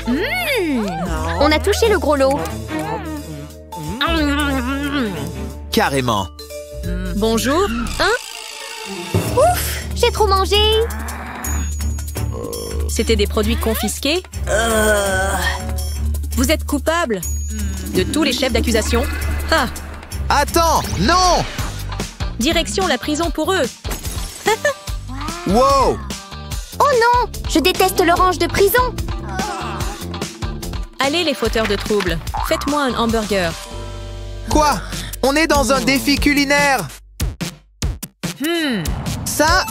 On a touché le gros lot. Carrément. Bonjour. Ouf, j'ai trop mangé. C'était des produits confisqués? Vous êtes coupable de tous les chefs d'accusation? Ah! Attends, non! Direction la prison pour eux. Wow! Oh non, je déteste l'orange de prison. Allez les fauteurs de troubles, faites-moi un hamburger. Quoi? On est dans un défi culinaire! Ça,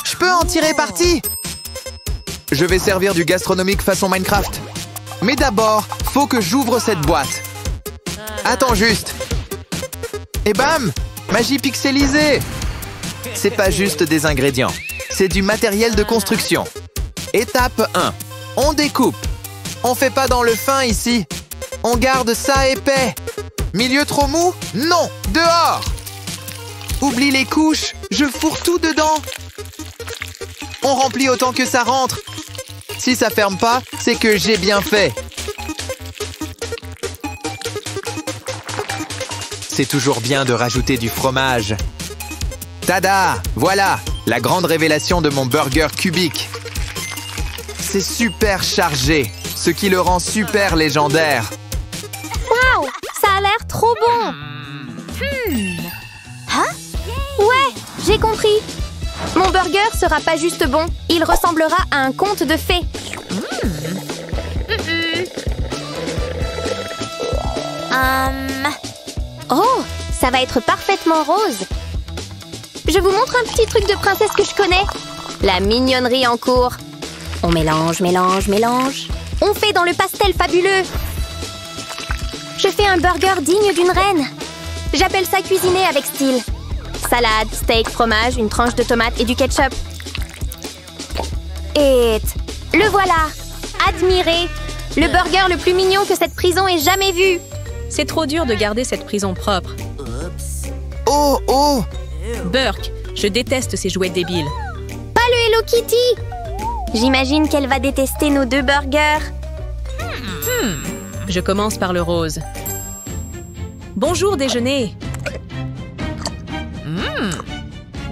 je peux en tirer parti! Je vais servir du gastronomique façon Minecraft. Mais d'abord, faut que j'ouvre cette boîte. Attends juste. Et bam! Magie pixelisée! C'est pas juste des ingrédients. C'est du matériel de construction. Étape 1. On découpe. On fait pas dans le fin ici. On garde ça épais. Milieu trop mou? Non! Dehors! Oublie les couches. Je fourre tout dedans. On remplit autant que ça rentre. Si ça ferme pas, c'est que j'ai bien fait. C'est toujours bien de rajouter du fromage. Tada! Voilà, la grande révélation de mon burger cubique. C'est super chargé, ce qui le rend super légendaire. Waouh, ça a l'air trop bon. Hein? Ouais, j'ai compris. Mon burger sera pas juste bon, il ressemblera à un conte de fées. Oh, ça va être parfaitement rose. Je vous montre un petit truc de princesse que je connais. La mignonnerie en cours. On mélange, mélange, mélange. On fait dans le pastel fabuleux. Je fais un burger digne d'une reine. J'appelle ça cuisiner avec style. Salade, steak, fromage, une tranche de tomate et du ketchup. Et le voilà. Admirez. Le burger le plus mignon que cette prison ait jamais vu. C'est trop dur de garder cette prison propre. Oh, oh! Burke, je déteste ces jouets débiles. Pas le Hello Kitty. J'imagine qu'elle va détester nos deux burgers. Je commence par le rose. Bonjour déjeuner.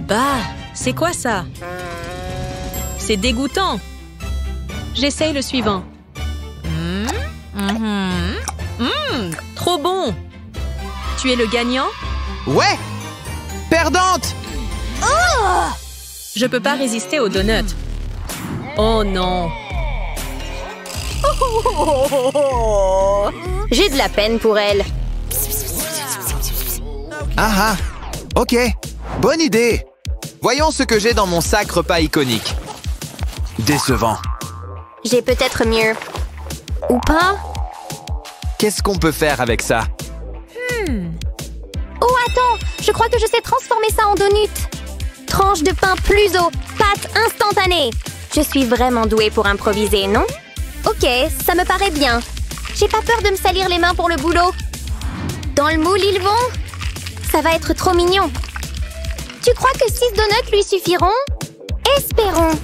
Bah, c'est quoi ça? C'est dégoûtant. J'essaye le suivant. Trop bon. Tu es le gagnant? Ouais! Perdante! Je peux pas résister aux donuts. Oh non. J'ai de la peine pour elle. Ah ah! Ok, bonne idée! Voyons ce que j'ai dans mon sac repas iconique. Décevant. J'ai peut-être mieux. Ou pas? Qu'est-ce qu'on peut faire avec ça? Oh, attends! Je crois que je sais transformer ça en donut. Tranche de pain plus haut, pâte instantanée. Je suis vraiment douée pour improviser, non? Ok, ça me paraît bien. J'ai pas peur de me salir les mains pour le boulot. Dans le moule, ils vont? Ça va être trop mignon. Tu crois que 6 donuts lui suffiront? Espérons.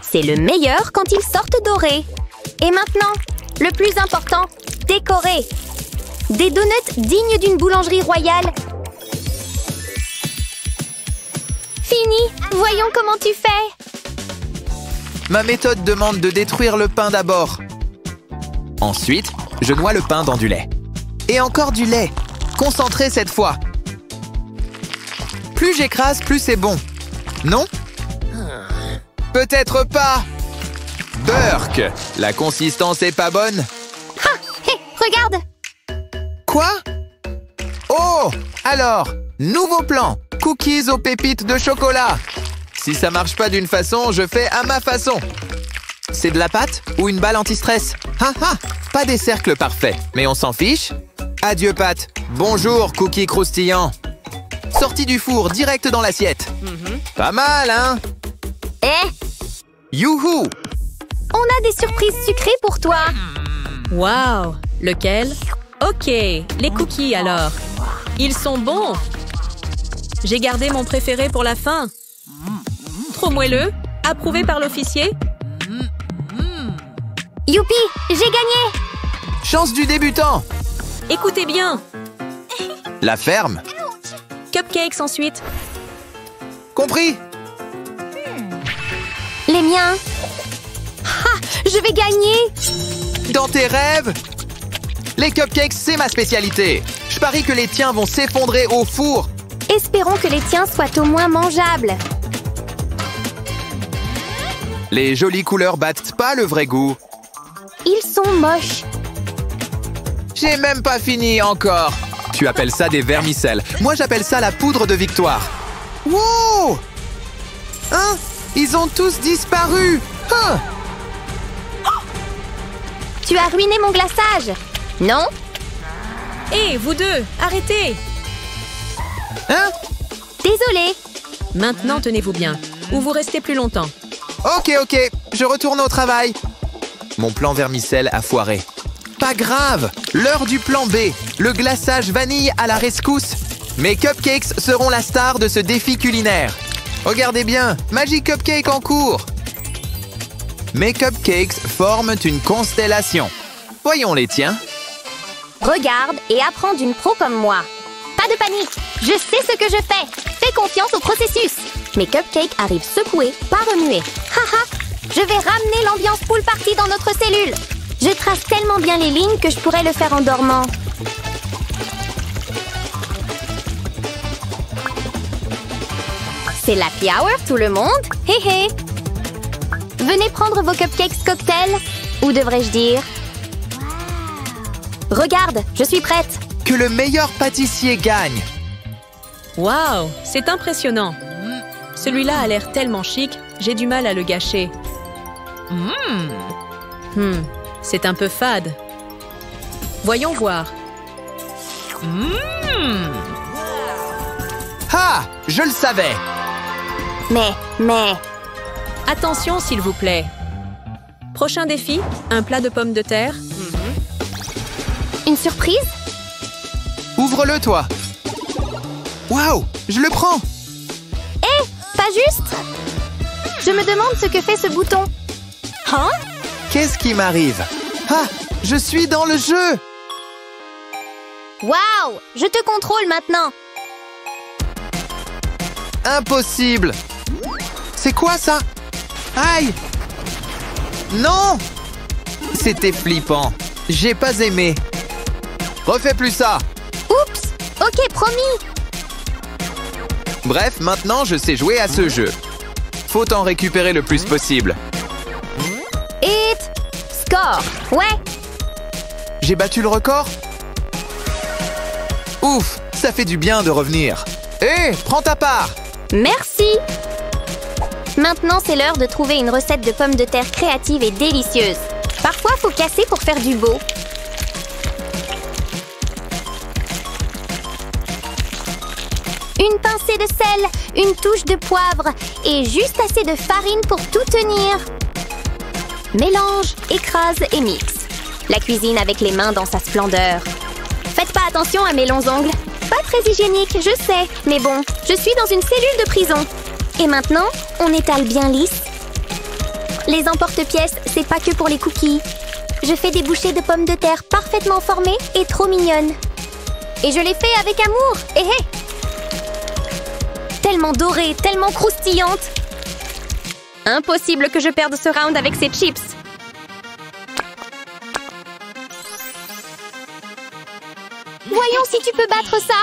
C'est le meilleur quand ils sortent dorés. Et maintenant, le plus important, décorer. Des donuts dignes d'une boulangerie royale. Fini. Voyons comment tu fais. Ma méthode demande de détruire le pain d'abord. Ensuite, je noie le pain dans du lait. Et encore du lait. Concentré cette fois. Plus j'écrase, plus c'est bon. Non? Peut-être pas. Burke, la consistance est pas bonne. Ah, hé, regarde. Quoi? Oh! Alors, nouveau plan. Cookies aux pépites de chocolat. Si ça marche pas d'une façon, je fais à ma façon. C'est de la pâte ou une balle anti-stress? Ah ah! Pas des cercles parfaits, mais on s'en fiche. Adieu pâte. Bonjour cookie croustillant. Sorti du four, direct dans l'assiette. Pas mal, hein? Youhou! On a des surprises sucrées pour toi. Waouh! Lequel? Ok, les cookies alors. Ils sont bons. J'ai gardé mon préféré pour la fin. Trop moelleux? Approuvé par l'officier? Youpi, j'ai gagné! Chance du débutant! Écoutez bien. La ferme? Cupcakes ensuite. Compris? Les miens! Ha! Je vais gagner! Dans tes rêves? Les cupcakes, c'est ma spécialité. Je parie que les tiens vont s'effondrer au four. Espérons que les tiens soient au moins mangeables. Les jolies couleurs battent pas le vrai goût. Ils sont moches. J'ai même pas fini encore. Tu appelles ça des vermicelles. Moi, j'appelle ça la poudre de victoire. Wow! Hein? Ils ont tous disparu. Hein? Tu as ruiné mon glaçage. Non? Hé, vous deux, arrêtez! Hein? Désolée. Maintenant, tenez-vous bien, ou vous restez plus longtemps. Ok, je retourne au travail. Mon plan vermicelle a foiré. Pas grave, l'heure du plan B, le glaçage vanille à la rescousse. Mes cupcakes seront la star de ce défi culinaire. Regardez bien, Magic Cupcake en cours. Mes cupcakes forment une constellation. Voyons les tiens. Regarde et apprends d'une pro comme moi. Pas de panique, je sais ce que je fais. Fais confiance au processus. Mes cupcakes arrivent secoués, pas remués. Haha, je vais ramener l'ambiance pool party dans notre cellule. Je trace tellement bien les lignes que je pourrais le faire en dormant. C'est l'happy hour, tout le monde. Hé hé. Venez prendre vos cupcakes cocktail. Ou devrais-je dire... Regarde, je suis prête. Que le meilleur pâtissier gagne. Waouh, c'est impressionnant. Celui-là a l'air tellement chic, j'ai du mal à le gâcher. C'est un peu fade. Voyons voir. Ah, je le savais. Mais... Attention, s'il vous plaît. Prochain défi, un plat de pommes de terre. Une surprise? Ouvre-le, toi. Waouh, je le prends. Hé, pas juste? Je me demande ce que fait ce bouton. Hein? Qu'est-ce qui m'arrive? Ah, je suis dans le jeu. Waouh, je te contrôle maintenant. Impossible. C'est quoi ça? Aïe! Non! C'était flippant. J'ai pas aimé. Refais plus ça. Oups! Ok, promis. Bref, maintenant je sais jouer à ce jeu. Faut en récupérer le plus possible. Hit! Score! Ouais! J'ai battu le record? Ouf, ça fait du bien de revenir. Hé, prends ta part! Merci! Maintenant, c'est l'heure de trouver une recette de pommes de terre créative et délicieuse. Parfois, faut casser pour faire du beau. Une pincée de sel, une touche de poivre et juste assez de farine pour tout tenir. Mélange, écrase et mixe. La cuisine avec les mains dans sa splendeur. Faites pas attention à mes longs ongles. Pas très hygiénique, je sais. Mais bon, je suis dans une cellule de prison. Et maintenant, on étale bien lisse. Les emporte-pièces, c'est pas que pour les cookies. Je fais des bouchées de pommes de terre parfaitement formées et trop mignonnes. Et je les fais avec amour. Hé hé! Tellement dorée, tellement croustillante. Impossible que je perde ce round avec ces chips. Voyons si tu peux battre ça.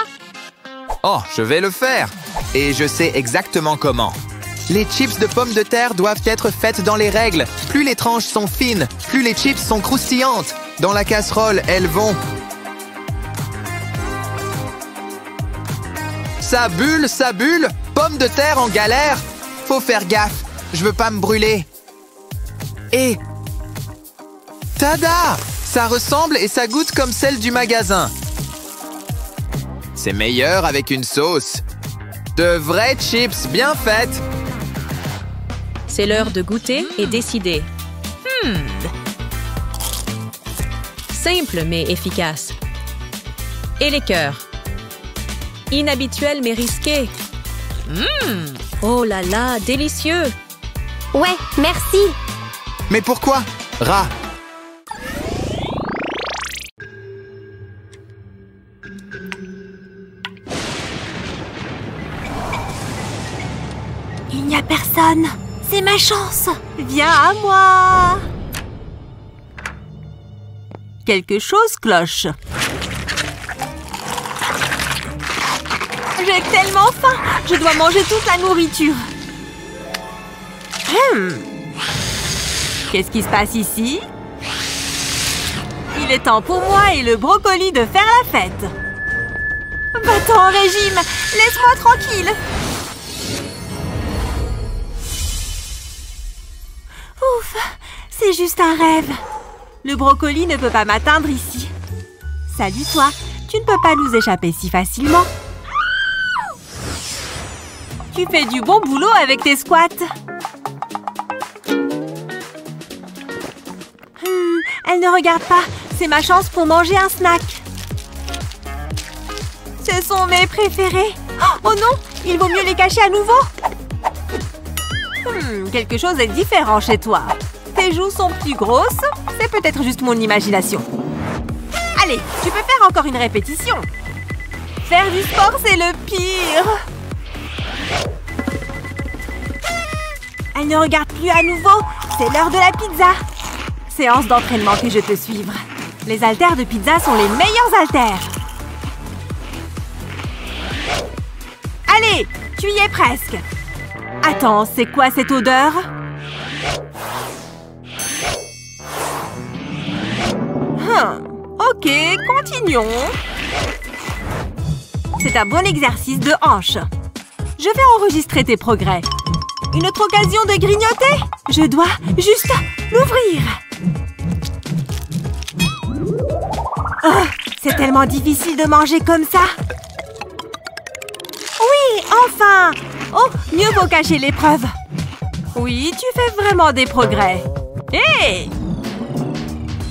Oh, je vais le faire. Et je sais exactement comment. Les chips de pommes de terre doivent être faites dans les règles. Plus les tranches sont fines, plus les chips sont croustillantes. Dans la casserole, elles vont... Ça bulle, pommes de terre en galère. Faut faire gaffe, je veux pas me brûler. Et... Tada! Ça ressemble et ça goûte comme celle du magasin. C'est meilleur avec une sauce. De vraies chips bien faites. C'est l'heure de goûter et décider. Simple mais efficace. Et les cœurs. Inhabituel mais risqué. Oh là là, délicieux. Ouais, merci. Mais pourquoi? Ra, Y a personne. C'est ma chance. Viens à moi. Quelque chose cloche. J'ai tellement faim. Je dois manger toute la nourriture. Qu'est-ce qui se passe ici? Il est temps pour moi et le brocoli de faire la fête. Va-t'en en régime. Laisse-moi tranquille. Ouf, c'est juste un rêve. Le brocoli ne peut pas m'atteindre ici. Salut toi, tu ne peux pas nous échapper si facilement. Tu fais du bon boulot avec tes squats. Elle ne regarde pas. C'est ma chance pour manger un snack. Ce sont mes préférés. Oh non, il vaut mieux les cacher à nouveau. Quelque chose est différent chez toi. Tes joues sont plus grosses. C'est peut-être juste mon imagination. Allez, tu peux faire encore une répétition. Faire du sport, c'est le pire. Elle ne regarde plus à nouveau. C'est l'heure de la pizza. Séance d'entraînement que je peux suivre. Les haltères de pizza sont les meilleurs haltères. Allez, tu y es presque. Attends, c'est quoi cette odeur? Ok, continuons. C'est un bon exercice de hanche. Je vais enregistrer tes progrès. Une autre occasion de grignoter? Je dois juste l'ouvrir. Oh, c'est tellement difficile de manger comme ça. Oui, enfin! Oh, mieux vaut cacher l'épreuve. Oui, tu fais vraiment des progrès. Hé! Hey!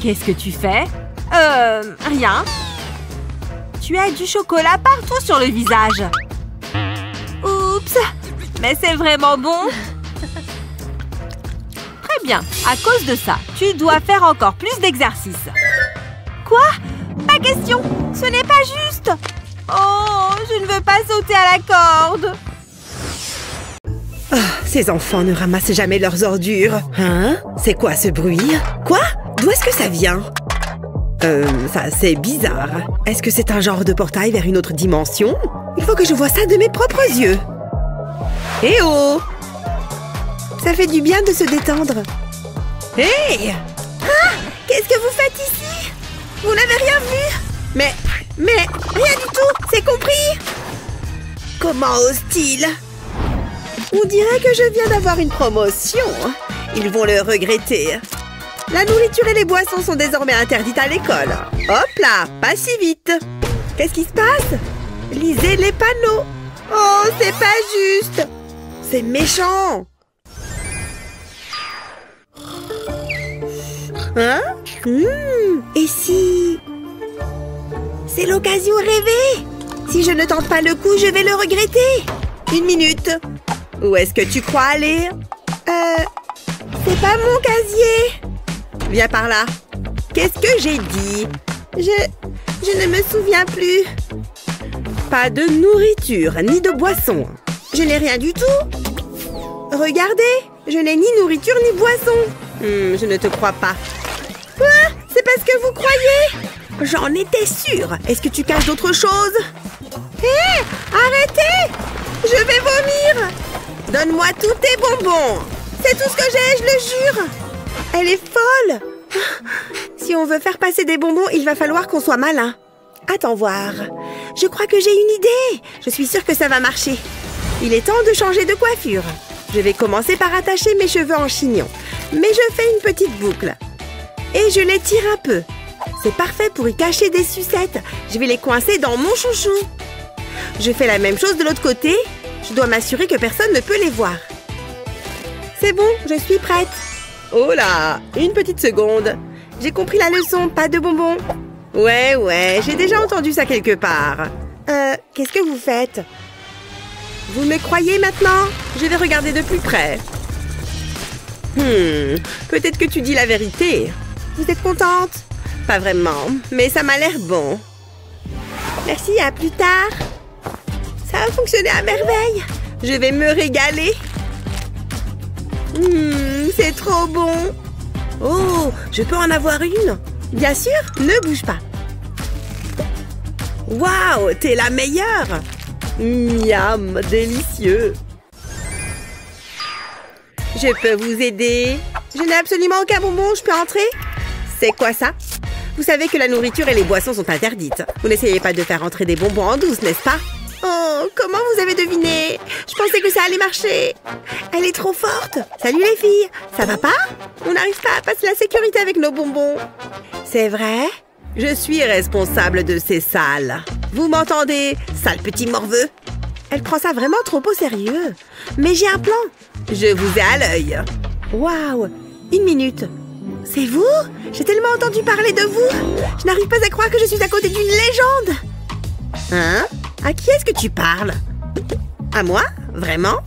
Qu'est-ce que tu fais? Rien. Tu as du chocolat partout sur le visage. Oups! Mais c'est vraiment bon. Très bien. À cause de ça, tu dois faire encore plus d'exercices. Quoi? Pas question. Ce n'est pas juste. Oh, je ne veux pas sauter à la corde. Oh, ces enfants ne ramassent jamais leurs ordures. Hein? C'est quoi ce bruit? Quoi? D'où est-ce que ça vient? Ça, c'est bizarre. Est-ce que c'est un genre de portail vers une autre dimension? Il faut que je voie ça de mes propres yeux. Eh oh! Ça fait du bien de se détendre. Hey! Ah! Qu'est-ce que vous faites ici? Vous n'avez rien vu? Mais rien du tout, c'est compris? Comment ose-t-il? On dirait que je viens d'avoir une promotion. Ils vont le regretter. La nourriture et les boissons sont désormais interdites à l'école. Hop là, pas si vite. Qu'est-ce qui se passe? Lisez les panneaux. Oh, c'est pas juste. C'est méchant. Hein? Et si... C'est l'occasion rêvée. Si je ne tente pas le coup, je vais le regretter. Une minute. Où est-ce que tu crois aller? C'est pas mon casier. Viens par là. Qu'est-ce que j'ai dit? Je ne me souviens plus. Pas de nourriture, ni de boisson. Je n'ai rien du tout. Regardez, je n'ai ni nourriture ni boisson. Je ne te crois pas. Quoi? C'est parce que vous croyez? J'en étais sûre. Est-ce que tu caches d'autres choses? Hé! Arrêtez! Je vais vomir! Donne-moi tous tes bonbons. C'est tout ce que j'ai, je le jure. Elle est folle. Si on veut faire passer des bonbons, il va falloir qu'on soit malin. Attends voir. Je crois que j'ai une idée. Je suis sûre que ça va marcher. Il est temps de changer de coiffure. Je vais commencer par attacher mes cheveux en chignon. Mais je fais une petite boucle. Et je les tire un peu. C'est parfait pour y cacher des sucettes. Je vais les coincer dans mon chouchou. Je fais la même chose de l'autre côté. Je dois m'assurer que personne ne peut les voir. C'est bon, je suis prête. Oh là, une petite seconde. J'ai compris la leçon, pas de bonbons. Ouais, j'ai déjà entendu ça quelque part. Qu'est-ce que vous faites? Vous me croyez maintenant? Je vais regarder de plus près. Peut-être que tu dis la vérité. Vous êtes contente? Pas vraiment, mais ça m'a l'air bon. Merci, à plus tard. Ça a fonctionné à merveille. Je vais me régaler. C'est trop bon. Oh, je peux en avoir une? Bien sûr, ne bouge pas. Waouh, t'es la meilleure. Miam, délicieux. Je peux vous aider? Je n'ai absolument aucun bonbon, je peux entrer? C'est quoi ça? Vous savez que la nourriture et les boissons sont interdites. Vous n'essayez pas de faire entrer des bonbons en douce, n'est-ce pas? Oh, comment vous avez deviné? Je pensais que ça allait marcher. Elle est trop forte. Salut les filles, ça va pas? On n'arrive pas à passer la sécurité avec nos bonbons. C'est vrai? Je suis responsable de ces salles. Vous m'entendez, sale petit morveux? Elle prend ça vraiment trop au sérieux. Mais j'ai un plan. Je vous ai à l'œil. Waouh! Une minute. C'est vous? J'ai tellement entendu parler de vous. Je n'arrive pas à croire que je suis à côté d'une légende. Hein? À qui est-ce que tu parles? À moi? Vraiment?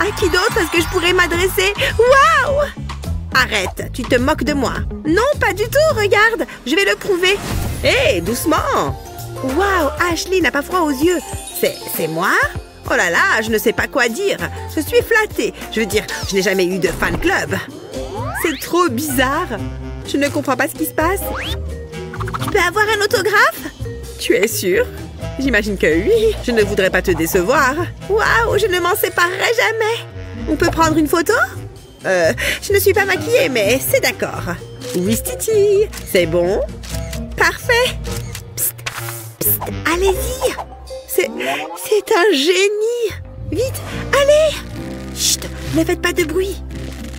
À qui d'autre est-ce que je pourrais m'adresser? Waouh! Arrête, tu te moques de moi. Non, pas du tout, regarde. Je vais le prouver. Hé, doucement. Waouh, Ashley n'a pas froid aux yeux. C'est moi? Oh là là, je ne sais pas quoi dire. Je suis flattée. Je veux dire, je n'ai jamais eu de fan club. C'est trop bizarre. Je ne comprends pas ce qui se passe. Je peux avoir un autographe? Tu es sûre? J'imagine que oui. Je ne voudrais pas te décevoir. Waouh, je ne m'en séparerai jamais. On peut prendre une photo? Je ne suis pas maquillée, mais c'est d'accord. Oui, Titi. C'est bon? Parfait. Psst, psst, allez-y. C'est un génie. Vite, allez. Chut, ne faites pas de bruit.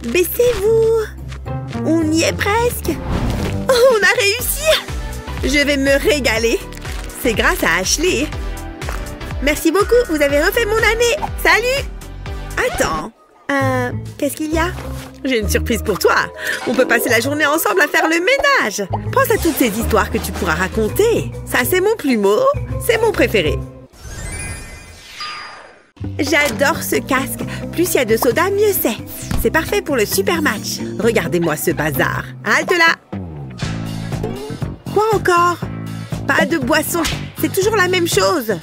Baissez-vous. On y est presque. Oh, on a réussi. Je vais me régaler. C'est grâce à Ashley. Merci beaucoup, vous avez refait mon année. Salut. Attends. Qu'est-ce qu'il y a? J'ai une surprise pour toi. On peut passer la journée ensemble à faire le ménage. Pense à toutes ces histoires que tu pourras raconter. Ça, c'est mon plumeau. C'est mon préféré. J'adore ce casque. Plus il y a de soda, mieux c'est. C'est parfait pour le super match. Regardez-moi ce bazar. Halte là. Quoi encore? Pas de boisson. C'est toujours la même chose.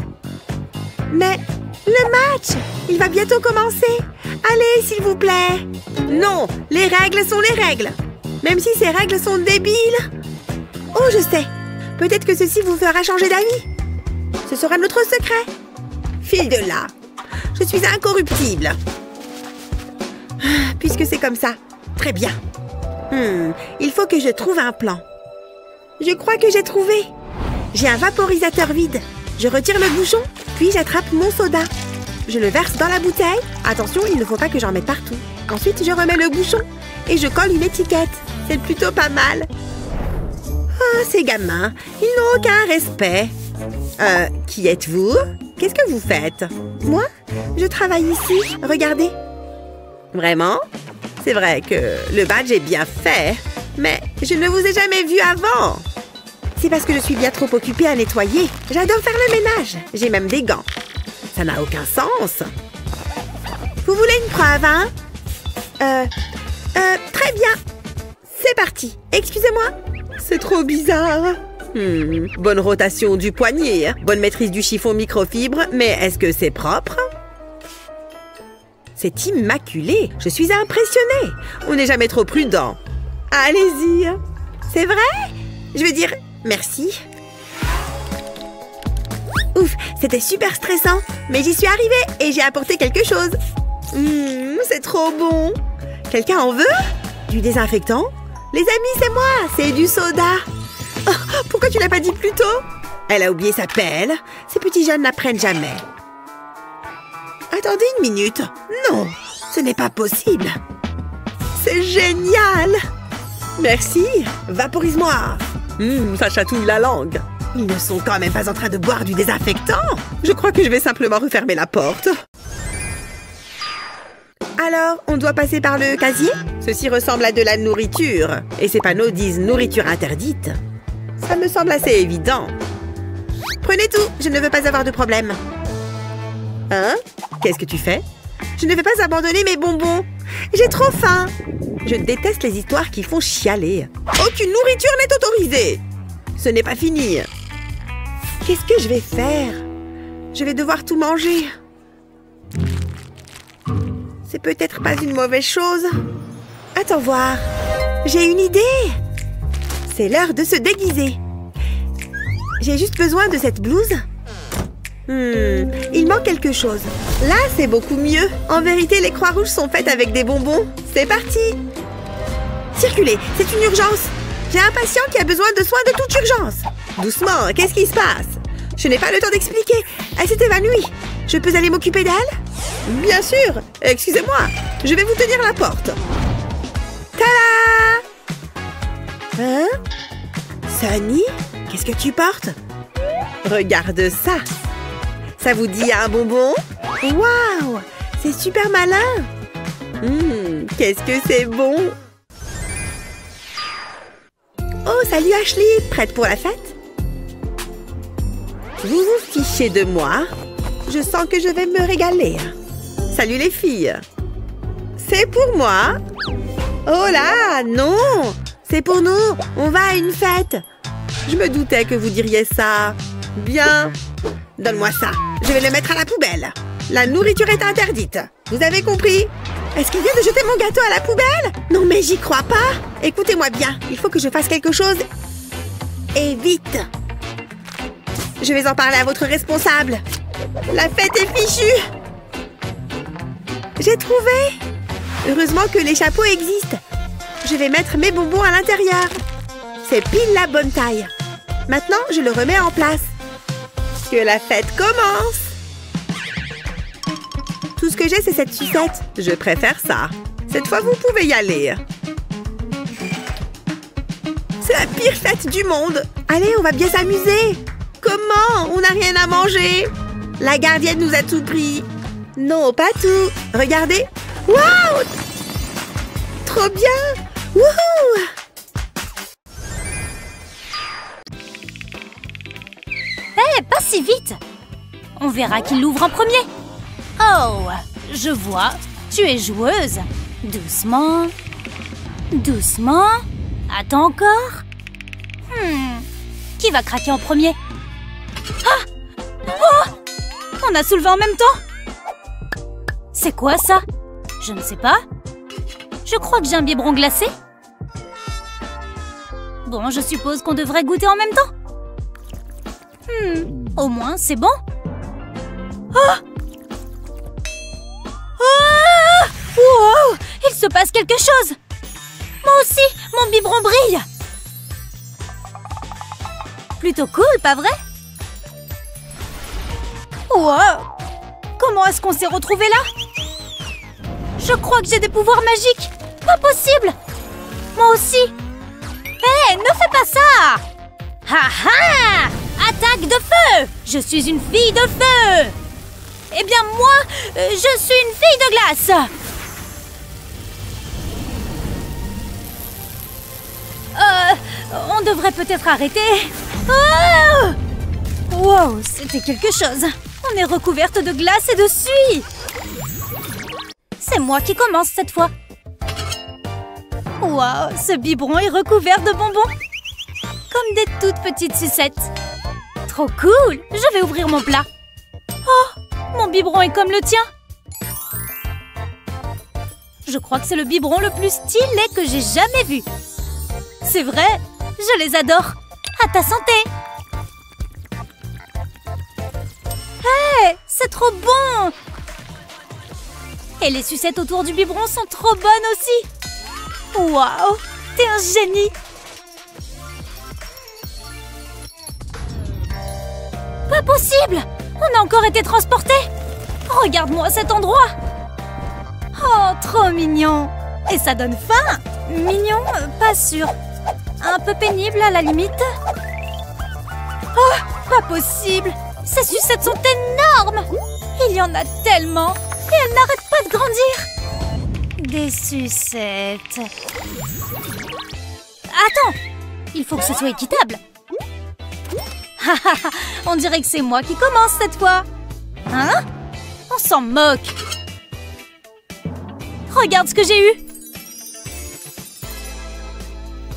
Mais le match, il va bientôt commencer. Allez, s'il vous plaît. Non, les règles sont les règles. Même si ces règles sont débiles. Oh, je sais. Peut-être que ceci vous fera changer d'avis. Ce sera notre secret. File de là. Je suis incorruptible. Puisque c'est comme ça. Très bien. Il faut que je trouve un plan. Je crois que j'ai trouvé. J'ai un vaporisateur vide. Je retire le bouchon, puis j'attrape mon soda. Je le verse dans la bouteille. Attention, il ne faut pas que j'en mette partout. Ensuite, je remets le bouchon et je colle une étiquette. C'est plutôt pas mal. Ah, ces gamins, ils n'ont aucun respect. Qui êtes-vous? Qu'est-ce que vous faites? Moi, je travaille ici. Regardez. Vraiment? C'est vrai que le badge est bien fait, mais je ne vous ai jamais vu avant. C'est parce que je suis bien trop occupée à nettoyer. J'adore faire le ménage. J'ai même des gants. Ça n'a aucun sens. Vous voulez une preuve, hein? Très bien. C'est parti. Excusez-moi. C'est trop bizarre. Bonne rotation du poignet. Bonne maîtrise du chiffon microfibre. Mais est-ce que c'est propre? C'est immaculé. Je suis impressionnée. On n'est jamais trop prudent. Allez-y. C'est vrai? Je veux dire, merci. Ouf, c'était super stressant. Mais j'y suis arrivée et j'ai apporté quelque chose. C'est trop bon. Quelqu'un en veut? Du désinfectant? Les amis, c'est moi. C'est du soda. Oh, pourquoi tu l'as pas dit plus tôt? Elle a oublié sa pelle. Ces petits jeunes n'apprennent jamais. Attendez une minute. Non, ce n'est pas possible. C'est génial. Merci. Vaporise-moi. Ça chatouille la langue. Ils ne sont quand même pas en train de boire du désinfectant. Je crois que je vais simplement refermer la porte. Alors, on doit passer par le casier? Ceci ressemble à de la nourriture. Et ces panneaux disent « nourriture interdite ». Ça me semble assez évident. Prenez tout, je ne veux pas avoir de problème. Hein? Qu'est-ce que tu fais? Je ne vais pas abandonner mes bonbons. J'ai trop faim. Je déteste les histoires qui font chialer. Aucune nourriture n'est autorisée. Ce n'est pas fini. Qu'est-ce que je vais faire? Je vais devoir tout manger. C'est peut-être pas une mauvaise chose. Attends voir. J'ai une idée. C'est l'heure de se déguiser. J'ai juste besoin de cette blouse. Il manque quelque chose. Là, c'est beaucoup mieux. En vérité, les croix rouges sont faites avec des bonbons. C'est parti. Circulez, c'est une urgence. J'ai un patient qui a besoin de soins de toute urgence. Doucement, qu'est-ce qui se passe? Je n'ai pas le temps d'expliquer. Elle s'est évanouie. Je peux aller m'occuper d'elle? Bien sûr. Excusez-moi. Je vais vous tenir la porte. Tada! Hein? Sunny? Qu'est-ce que tu portes? Regarde ça. Ça vous dit un bonbon? Waouh! C'est super malin. Qu'est-ce que c'est bon! Oh, salut Ashley! Prête pour la fête? Vous vous fichez de moi? Je sens que je vais me régaler. Salut les filles! C'est pour moi? Oh là, non! C'est pour nous! On va à une fête! Je me doutais que vous diriez ça. Bien. Donne-moi ça. Je vais le mettre à la poubelle. La nourriture est interdite. Vous avez compris? Est-ce qu'il vient de jeter mon gâteau à la poubelle? Non mais j'y crois pas. Écoutez-moi bien. Il faut que je fasse quelque chose. Et vite. Je vais en parler à votre responsable. La fête est fichue. J'ai trouvé. Heureusement que les chapeaux existent. Je vais mettre mes bonbons à l'intérieur. C'est pile la bonne taille. Maintenant, je le remets en place. Que la fête commence! Tout ce que j'ai, c'est cette sucette. Je préfère ça. Cette fois, vous pouvez y aller. C'est la pire fête du monde. Allez, on va bien s'amuser. Comment? On n'a rien à manger. La gardienne nous a tout pris. Non, pas tout. Regardez. Waouh! Trop bien! Wouhou! Pas si vite! On verra qui l'ouvre en premier. Oh, je vois. Tu es joueuse. Doucement. Doucement. Attends encore. Qui va craquer en premier? Ah! Oh! On a soulevé en même temps. C'est quoi ça? Je ne sais pas. Je crois que j'ai un biberon glacé. Bon, je suppose qu'on devrait goûter en même temps. Au moins, c'est bon. Oh! Oh! Wow! Il se passe quelque chose. Moi aussi, mon biberon brille. Plutôt cool, pas vrai? Wow! Comment est-ce qu'on s'est retrouvés là? Je crois que j'ai des pouvoirs magiques. Pas possible. Moi aussi. Hé, ne fais pas ça! Ha ha! Attaque de feu! Je suis une fille de feu! Eh bien, moi, je suis une fille de glace! On devrait peut-être arrêter. Oh! Wow, c'était quelque chose. On est recouverte de glace et de suie. C'est moi qui commence cette fois. Wow, ce biberon est recouvert de bonbons. Comme des toutes petites sucettes. Trop cool! Je vais ouvrir mon plat. Oh! Mon biberon est comme le tien. Je crois que c'est le biberon le plus stylé que j'ai jamais vu. C'est vrai, je les adore. À ta santé! Hé! C'est trop bon! Et les sucettes autour du biberon sont trop bonnes aussi. Waouh! T'es un génie! Pas possible! On a encore été transportés! Regarde-moi cet endroit! Oh, trop mignon! Et ça donne faim! Mignon, pas sûr. Un peu pénible à la limite. Oh, pas possible! Ces sucettes sont énormes! Il y en a tellement! Et elles n'arrêtent pas de grandir! Des sucettes... Attends! Il faut que ce soit équitable! On dirait que c'est moi qui commence cette fois. Hein? On s'en moque. Regarde ce que j'ai eu.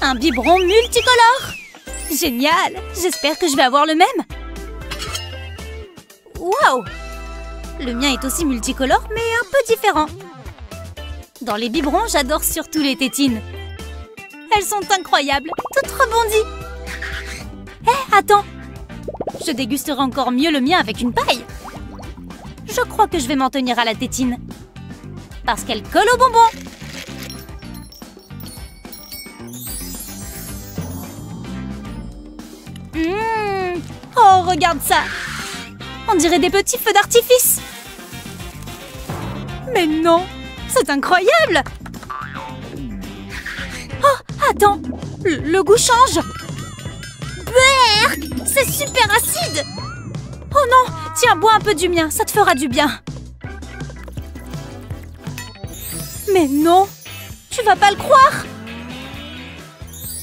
Un biberon multicolore. Génial. J'espère que je vais avoir le même. Waouh. Le mien est aussi multicolore, mais un peu différent. Dans les biberons, j'adore surtout les tétines. Elles sont incroyables, toutes rebondies. Hé, attends. Je dégusterai encore mieux le mien avec une paille. Je crois que je vais m'en tenir à la tétine. Parce qu'elle colle au bonbon. Oh, regarde ça. On dirait des petits feux d'artifice. Mais non, c'est incroyable. Oh, attends, le goût change. Berk, c'est super acide. Oh non, tiens, bois un peu du mien, ça te fera du bien. Mais non, tu vas pas le croire.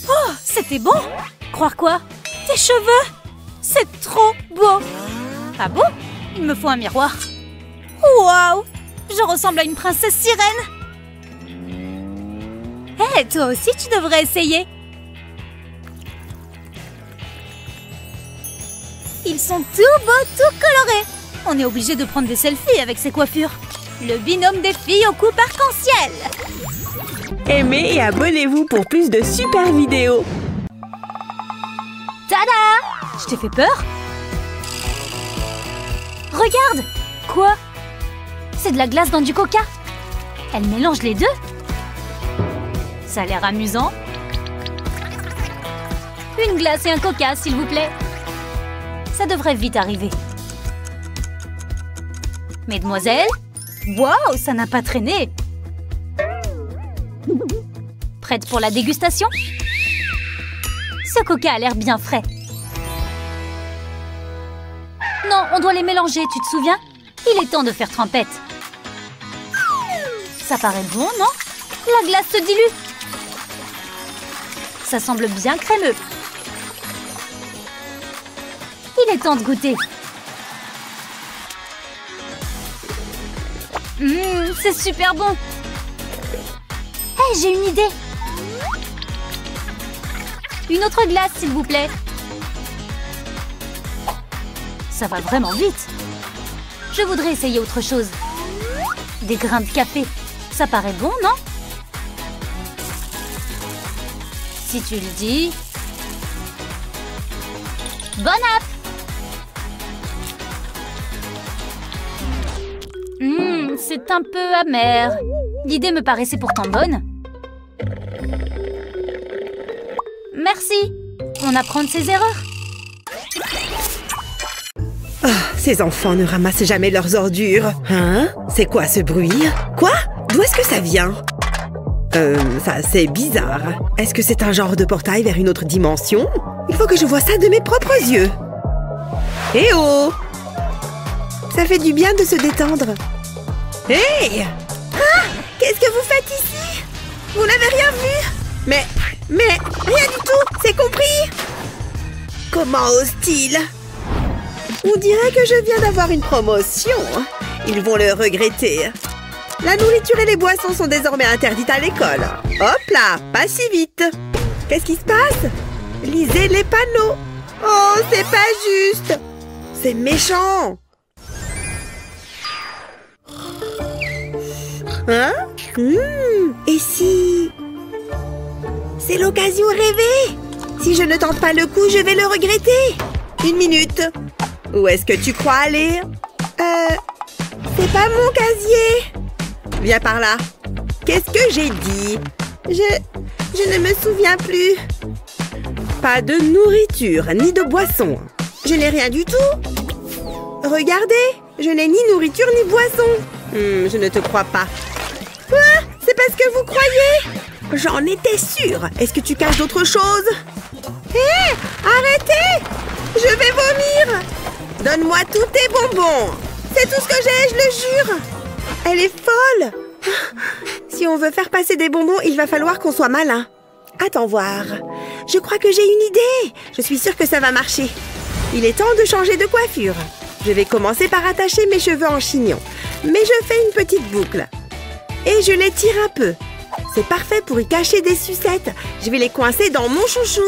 Oh, c'était bon. Croire quoi? Tes cheveux? C'est trop beau. Ah bon? Il me faut un miroir. Waouh! Je ressemble à une princesse sirène. Hé, toi aussi tu devrais essayer. Ils sont tout beaux, tout colorés. On est obligé de prendre des selfies avec ces coiffures. Le binôme des filles aux coupes arc-en-ciel. Aimez et abonnez-vous pour plus de super vidéos. Tada! Je t'ai fait peur? Regarde! Quoi? C'est de la glace dans du coca. Elle mélange les deux. Ça a l'air amusant. Une glace et un coca, s'il vous plaît. Ça devrait vite arriver. Mesdemoiselles? Waouh, ça n'a pas traîné. Prête pour la dégustation? Ce coca a l'air bien frais. Non, on doit les mélanger, tu te souviens? Il est temps de faire trempette. Ça paraît bon, non? La glace se dilue. Ça semble bien crémeux. Il est temps de goûter. C'est super bon. Hé, j'ai une idée. Une autre glace, s'il vous plaît. Ça va vraiment vite. Je voudrais essayer autre chose. Des grains de café. Ça paraît bon, non? Si tu le dis. Bon app! C'est un peu amer. L'idée me paraissait pourtant bonne. Merci. On apprend de ses erreurs. Oh, ces enfants ne ramassent jamais leurs ordures. Hein? C'est quoi ce bruit? Quoi? D'où est-ce que ça vient? Ça, c'est bizarre. Est-ce que c'est un genre de portail vers une autre dimension? Il faut que je voie ça de mes propres yeux. Eh oh! Ça fait du bien de se détendre. Hey! Ah! Qu'est-ce que vous faites ici? Vous n'avez rien vu? Mais rien du tout, c'est compris? Comment ose-t-il? On dirait que je viens d'avoir une promotion. Ils vont le regretter. La nourriture et les boissons sont désormais interdites à l'école. Hop là, pas si vite. Qu'est-ce qui se passe? Lisez les panneaux. Oh, c'est pas juste. C'est méchant. Hein? Et si... C'est l'occasion rêvée. Si je ne tente pas le coup, je vais le regretter. Une minute. Où est-ce que tu crois aller? C'est pas mon casier. Viens par là. Qu'est-ce que j'ai dit? Je ne me souviens plus. Pas de nourriture, ni de boisson. Je n'ai rien du tout. Regardez, je n'ai ni nourriture ni boisson. Je ne te crois pas. Quoi? C'est parce que vous croyez? J'en étais sûre. Est-ce que tu caches d'autres choses? Hé! Arrêtez! Je vais vomir! Donne-moi tous tes bonbons! C'est tout ce que j'ai, je le jure! Elle est folle! Si on veut faire passer des bonbons, il va falloir qu'on soit malin. Attends voir. Je crois que j'ai une idée. Je suis sûre que ça va marcher. Il est temps de changer de coiffure. Je vais commencer par attacher mes cheveux en chignon. Mais je fais une petite boucle. Et je les tire un peu. C'est parfait pour y cacher des sucettes. Je vais les coincer dans mon chouchou.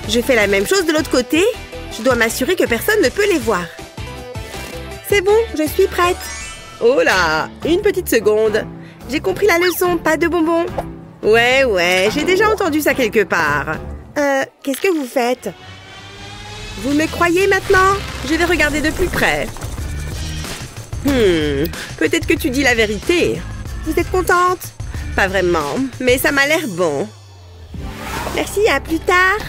Je fais la même chose de l'autre côté. Je dois m'assurer que personne ne peut les voir. C'est bon, je suis prête. Oh là, une petite seconde. j'ai compris la leçon, pas de bonbons. Ouais, j'ai déjà entendu ça quelque part. Qu'est-ce que vous faites? Vous me croyez maintenant? Je vais regarder de plus près. Peut-être que tu dis la vérité. Vous êtes contente? Pas vraiment, mais ça m'a l'air bon. Merci, à plus tard.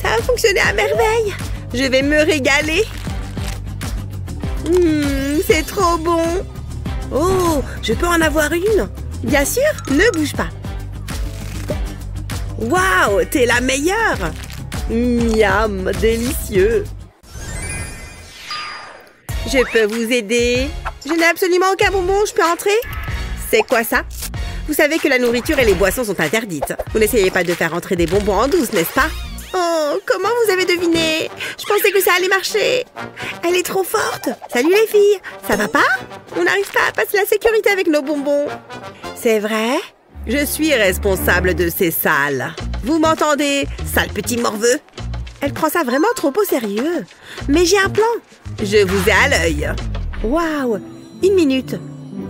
Ça a fonctionné à merveille. Je vais me régaler. C'est trop bon. Oh, je peux en avoir une? Bien sûr, ne bouge pas. Waouh, t'es la meilleure. Miam, délicieux. Je peux vous aider? Je n'ai absolument aucun bonbon, je peux entrer? C'est quoi ça? Vous savez que la nourriture et les boissons sont interdites. Vous n'essayez pas de faire entrer des bonbons en douce, n'est-ce pas? Oh, comment vous avez deviné? Je pensais que ça allait marcher. Elle est trop forte. Salut les filles, ça va pas? On n'arrive pas à passer la sécurité avec nos bonbons. C'est vrai? Je suis responsable de ces salles. Vous m'entendez, sale petit morveux? Elle prend ça vraiment trop au sérieux. Mais j'ai un plan. Je vous ai à l'œil. Waouh! Une minute.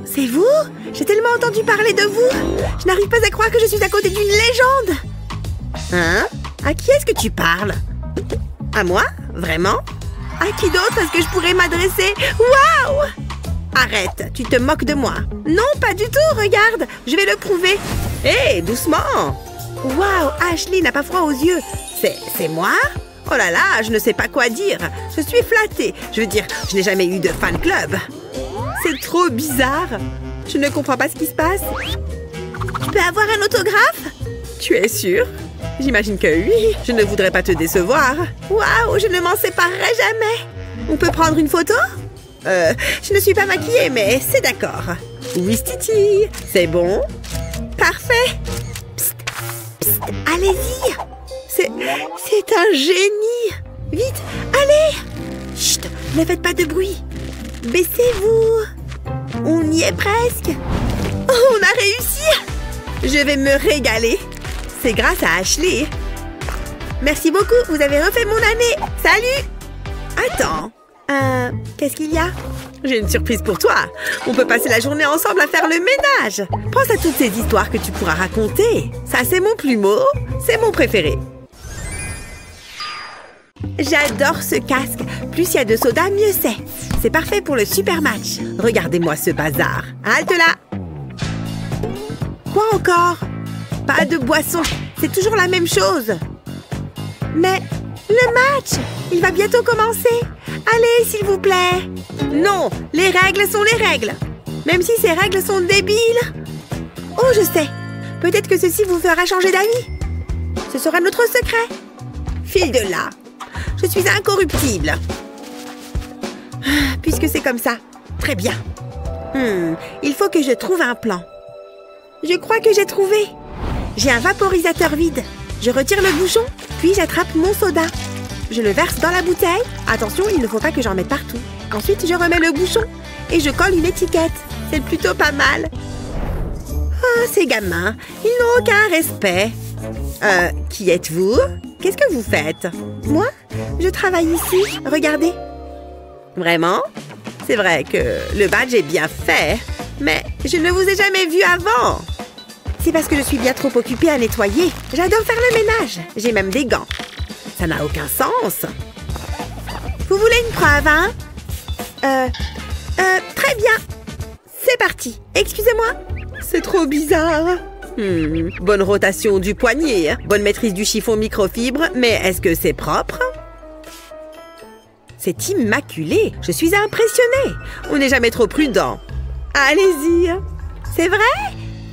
C'est vous? J'ai tellement entendu parler de vous. Je n'arrive pas à croire que je suis à côté d'une légende. Hein? À qui est-ce que tu parles? À moi? Vraiment? À qui d'autre est-ce que je pourrais m'adresser? Waouh! Arrête, tu te moques de moi. Non, pas du tout, regarde. Je vais le prouver. Hé, doucement. Waouh, Ashley n'a pas froid aux yeux. C'est moi? Oh là là, je ne sais pas quoi dire. Je suis flattée. Je veux dire, je n'ai jamais eu de fan club. C'est trop bizarre. Je ne comprends pas ce qui se passe. Je peux avoir un autographe? Tu es sûre? J'imagine que oui. Je ne voudrais pas te décevoir. Waouh, je ne m'en séparerai jamais. On peut prendre une photo? Je ne suis pas maquillée, mais c'est d'accord. Oui, Titi. C'est bon? Parfait. Psst, psst, allez-y. C'est un génie. Vite, allez. Chut, ne faites pas de bruit. Baissez-vous. On y est presque. Oh, on a réussi. Je vais me régaler. C'est grâce à Ashley. Merci beaucoup, vous avez refait mon année. Salut. Attends. Qu'est-ce qu'il y a? J'ai une surprise pour toi. On peut passer la journée ensemble à faire le ménage. Pense à toutes ces histoires que tu pourras raconter. Ça, c'est mon plumeau. C'est mon préféré. J'adore ce casque. Plus il y a de soda, mieux c'est. C'est parfait pour le super match. Regardez-moi ce bazar. Halte là. Quoi encore? Pas de boisson. C'est toujours la même chose. Mais le match, il va bientôt commencer. Allez, s'il vous plaît. Non, les règles sont les règles. Même si ces règles sont débiles. Oh, je sais. Peut-être que ceci vous fera changer d'avis. Ce sera notre secret. File de là. Je suis incorruptible. Puisque c'est comme ça. Très bien. Il faut que je trouve un plan. Je crois que j'ai trouvé. J'ai un vaporisateur vide. Je retire le bouchon, puis j'attrape mon soda. Je le verse dans la bouteille. Attention, il ne faut pas que j'en mette partout. Ensuite, je remets le bouchon et je colle une étiquette. C'est plutôt pas mal. Ah, ces gamins, ils n'ont aucun respect. Qui êtes-vous? Qu'est-ce que vous faites? Moi? Je travaille ici. Regardez. Vraiment? C'est vrai que le badge est bien fait, mais je ne vous ai jamais vu avant. C'est parce que je suis bien trop occupée à nettoyer. J'adore faire le ménage. J'ai même des gants. Ça n'a aucun sens. Vous voulez une preuve, hein? Très bien. C'est parti. Excusez-moi. C'est trop bizarre. Bonne rotation du poignet. Bonne maîtrise du chiffon microfibre. Mais est-ce que c'est propre? C'est immaculé. Je suis impressionnée. On n'est jamais trop prudent. Allez-y. C'est vrai?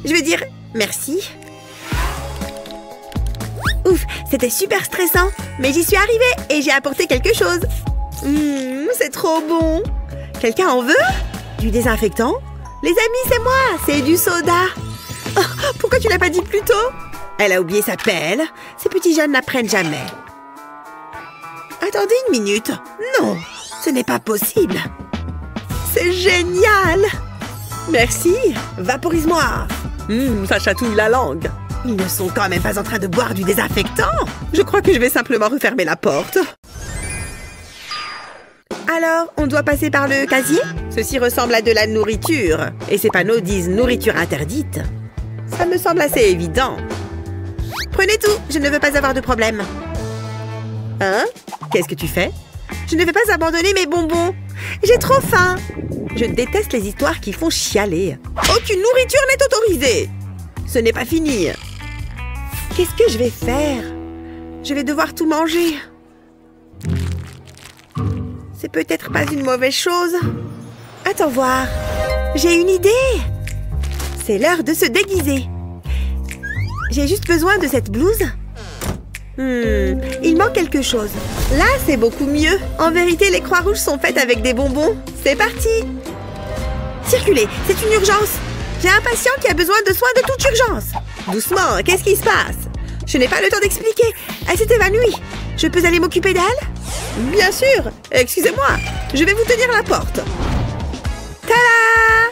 Je veux dire, merci. Ouf, c'était super stressant. Mais j'y suis arrivée et j'ai apporté quelque chose. C'est trop bon. Quelqu'un en veut? Du désinfectant? Les amis, c'est moi. C'est du soda. Oh, pourquoi tu l'as pas dit plus tôt? Elle a oublié sa pelle. Ces petits jeunes n'apprennent jamais. Attendez une minute. Non, ce n'est pas possible. C'est génial. Merci. Vaporise-moi. Ça chatouille la langue. Ils ne sont quand même pas en train de boire du désinfectant. Je crois que je vais simplement refermer la porte. Alors, on doit passer par le casier? Ceci ressemble à de la nourriture. Et ces panneaux disent « nourriture interdite ». Ça me semble assez évident. Prenez tout, je ne veux pas avoir de problème. Hein? Qu'est-ce que tu fais? Je ne vais pas abandonner mes bonbons. J'ai trop faim. Je déteste les histoires qui font chialer. Aucune nourriture n'est autorisée. Ce n'est pas fini. Qu'est-ce que je vais faire? Je vais devoir tout manger. C'est peut-être pas une mauvaise chose. Attends voir. J'ai une idée. C'est l'heure de se déguiser. J'ai juste besoin de cette blouse. Il manque quelque chose. Là, c'est beaucoup mieux. En vérité, les croix rouges sont faites avec des bonbons. C'est parti. Circulez, c'est une urgence. J'ai un patient qui a besoin de soins de toute urgence. Doucement, qu'est-ce qui se passe? Je n'ai pas le temps d'expliquer. Elle s'est évanouie. Je peux aller m'occuper d'elle? Bien sûr. Excusez-moi. Je vais vous tenir la porte. Tada!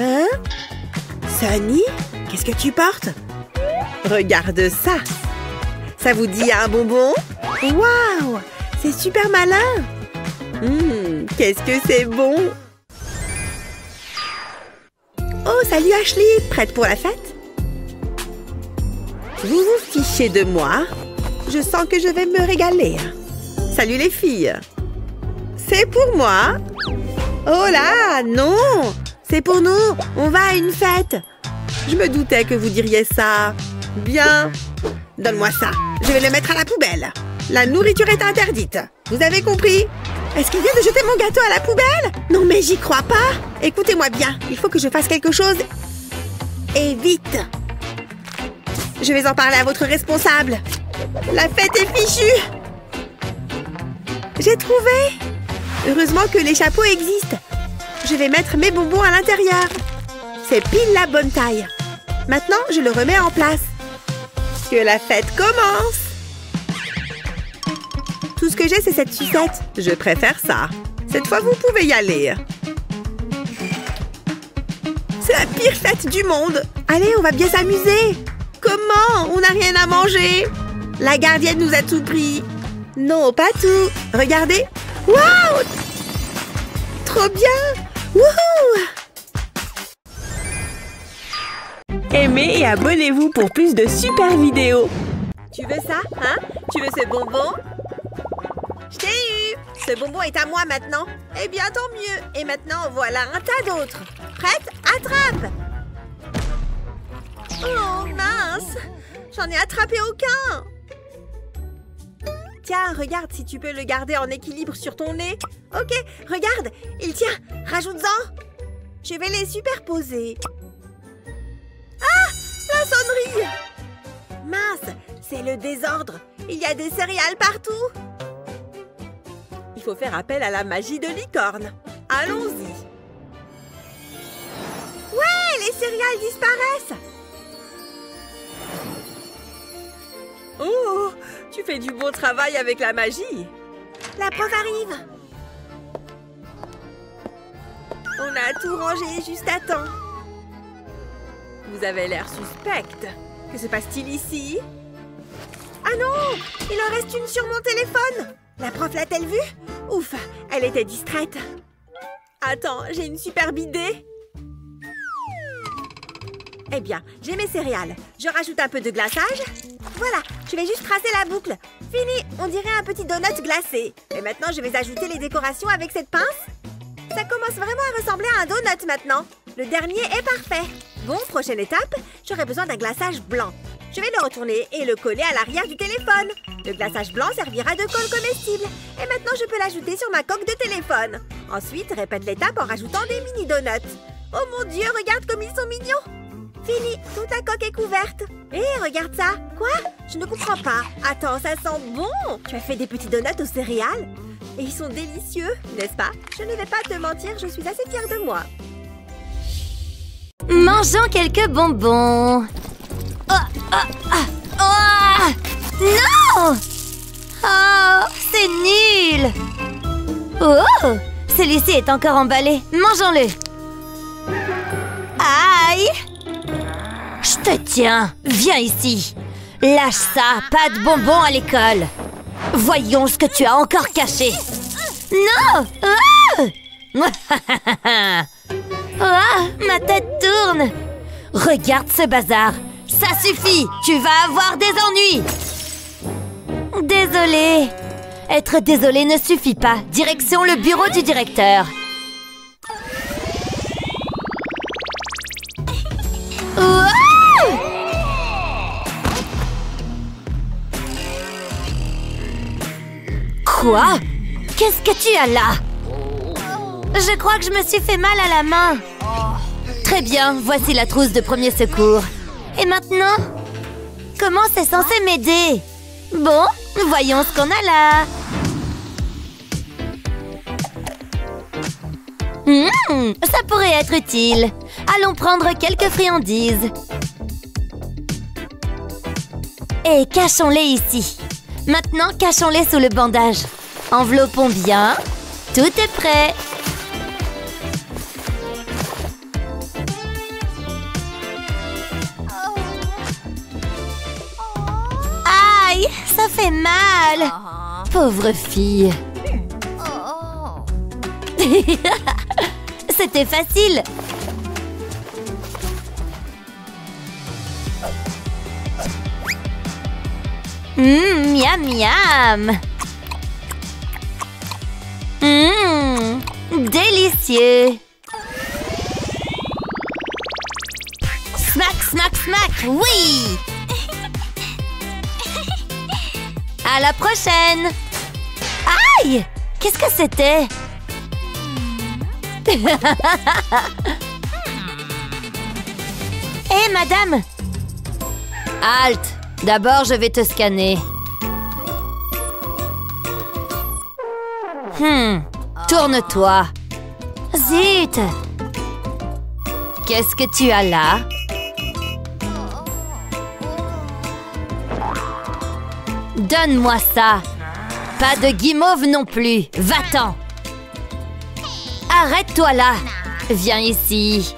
Hein? Sunny? Qu'est-ce que tu portes? Regarde ça. Ça vous dit un bonbon? Waouh! C'est super malin! Qu'est-ce que c'est bon! Oh, salut Ashley! Prête pour la fête? Vous vous fichez de moi? Je sens que je vais me régaler. Salut les filles! C'est pour moi? Oh là, non! C'est pour nous! On va à une fête! Je me doutais que vous diriez ça. Bien. Donne-moi ça. Je vais le mettre à la poubelle. La nourriture est interdite. Vous avez compris? Est-ce qu'il vient de jeter mon gâteau à la poubelle? Non, mais j'y crois pas. Écoutez-moi bien. Il faut que je fasse quelque chose. Et vite. Je vais en parler à votre responsable. La fête est fichue. J'ai trouvé. Heureusement que les chapeaux existent. Je vais mettre mes bonbons à l'intérieur. C'est pile la bonne taille. Maintenant, je le remets en place. Que la fête commence! Tout ce que j'ai, c'est cette sucette. Je préfère ça. Cette fois, vous pouvez y aller. C'est la pire fête du monde. Allez, on va bien s'amuser. Comment? On n'a rien à manger. La gardienne nous a tout pris. Non, pas tout. Regardez. Waouh! Trop bien! Wouhou! Aimez et abonnez-vous pour plus de super vidéos. Tu veux ça, hein? Tu veux ce bonbon? Je t'ai eu! Ce bonbon est à moi maintenant. Eh bien, tant mieux. Et maintenant, voilà un tas d'autres. Prête? Attrape! Oh, mince! J'en ai attrapé aucun! Tiens, regarde si tu peux le garder en équilibre sur ton nez. Ok, regarde, il tient. Rajoute-en. Je vais les superposer. Ah! La sonnerie! Mince, c'est le désordre. Il y a des céréales partout. Il faut faire appel à la magie de licorne. Allons-y. Ouais, les céréales disparaissent. Oh, tu fais du bon travail avec la magie. La pause arrive. On a tout rangé juste à temps. Vous avez l'air suspecte. Que se passe-t-il ici? Ah non! Il en reste une sur mon téléphone! La prof l'a-t-elle vue? Ouf, elle était distraite. Attends, j'ai une superbe idée. Eh bien, j'ai mes céréales. Je rajoute un peu de glaçage. Voilà, je vais juste tracer la boucle. Fini, on dirait un petit donut glacé. Et maintenant, je vais ajouter les décorations avec cette pince. Ça commence vraiment à ressembler à un donut maintenant. Le dernier est parfait. Bon, prochaine étape, j'aurai besoin d'un glaçage blanc. Je vais le retourner et le coller à l'arrière du téléphone. Le glaçage blanc servira de colle comestible. Et maintenant, je peux l'ajouter sur ma coque de téléphone. Ensuite, répète l'étape en rajoutant des mini-donuts. Oh mon Dieu, regarde comme ils sont mignons. Fini, toute ta coque est couverte. Hé, regarde ça. Quoi? Je ne comprends pas. Attends, ça sent bon. Tu as fait des petits donuts aux céréales? Et ils sont délicieux, n'est-ce pas? Je ne vais pas te mentir, je suis assez fière de moi. Mangeons quelques bonbons. Non! Oh, c'est nul! Oh! Celui-ci est encore emballé. Mangeons-le. Aïe! Je te tiens. Viens ici. Lâche ça. Pas de bonbons à l'école. Voyons ce que tu as encore caché. Non! Ah! Ah, ma tête tourne! Regarde ce bazar! Ça suffit! Tu vas avoir des ennuis! Désolée! Être désolée ne suffit pas. Direction le bureau du directeur. Wow! Quoi? Qu'est-ce que tu as là? Je crois que je me suis fait mal à la main. Très bien, voici la trousse de premier secours. Et maintenant? Comment c'est censé m'aider? Bon, voyons ce qu'on a là. Ça pourrait être utile. Allons prendre quelques friandises. Et cachons-les ici. Maintenant, cachons-les sous le bandage. Enveloppons bien. Tout est prêt. Aïe, ça fait mal. Pauvre fille. C'était facile. Miam miam. Délicieux. Smack, smack, smack, oui. À la prochaine. Aïe, qu'est-ce que c'était? Hé, madame! Halte! D'abord, je vais te scanner. Tourne-toi. Zut! Qu'est-ce que tu as là? Donne-moi ça! Pas de guimauve non plus. Va-t'en! Arrête-toi là! Viens ici.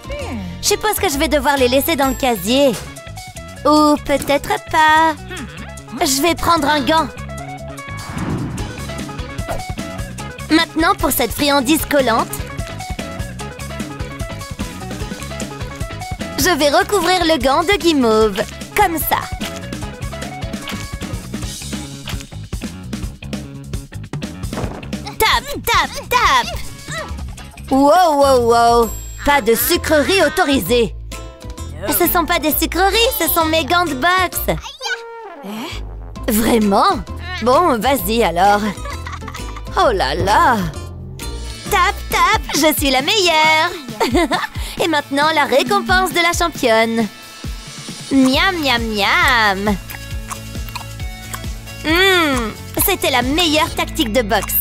Je suppose que je vais devoir les laisser dans le casier. Ou peut-être pas. Je vais prendre un gant. Maintenant pour cette friandise collante. Je vais recouvrir le gant de guimauve. Comme ça. Tape, tape, tape! Wow, wow, wow! Pas de sucreries autorisées! Ce sont pas des sucreries, ce sont mes gants de boxe! Vraiment? Bon, vas-y alors! Oh là là! Tape, tape! Je suis la meilleure! Et maintenant, la récompense de la championne! Miam, miam, miam! C'était la meilleure tactique de boxe!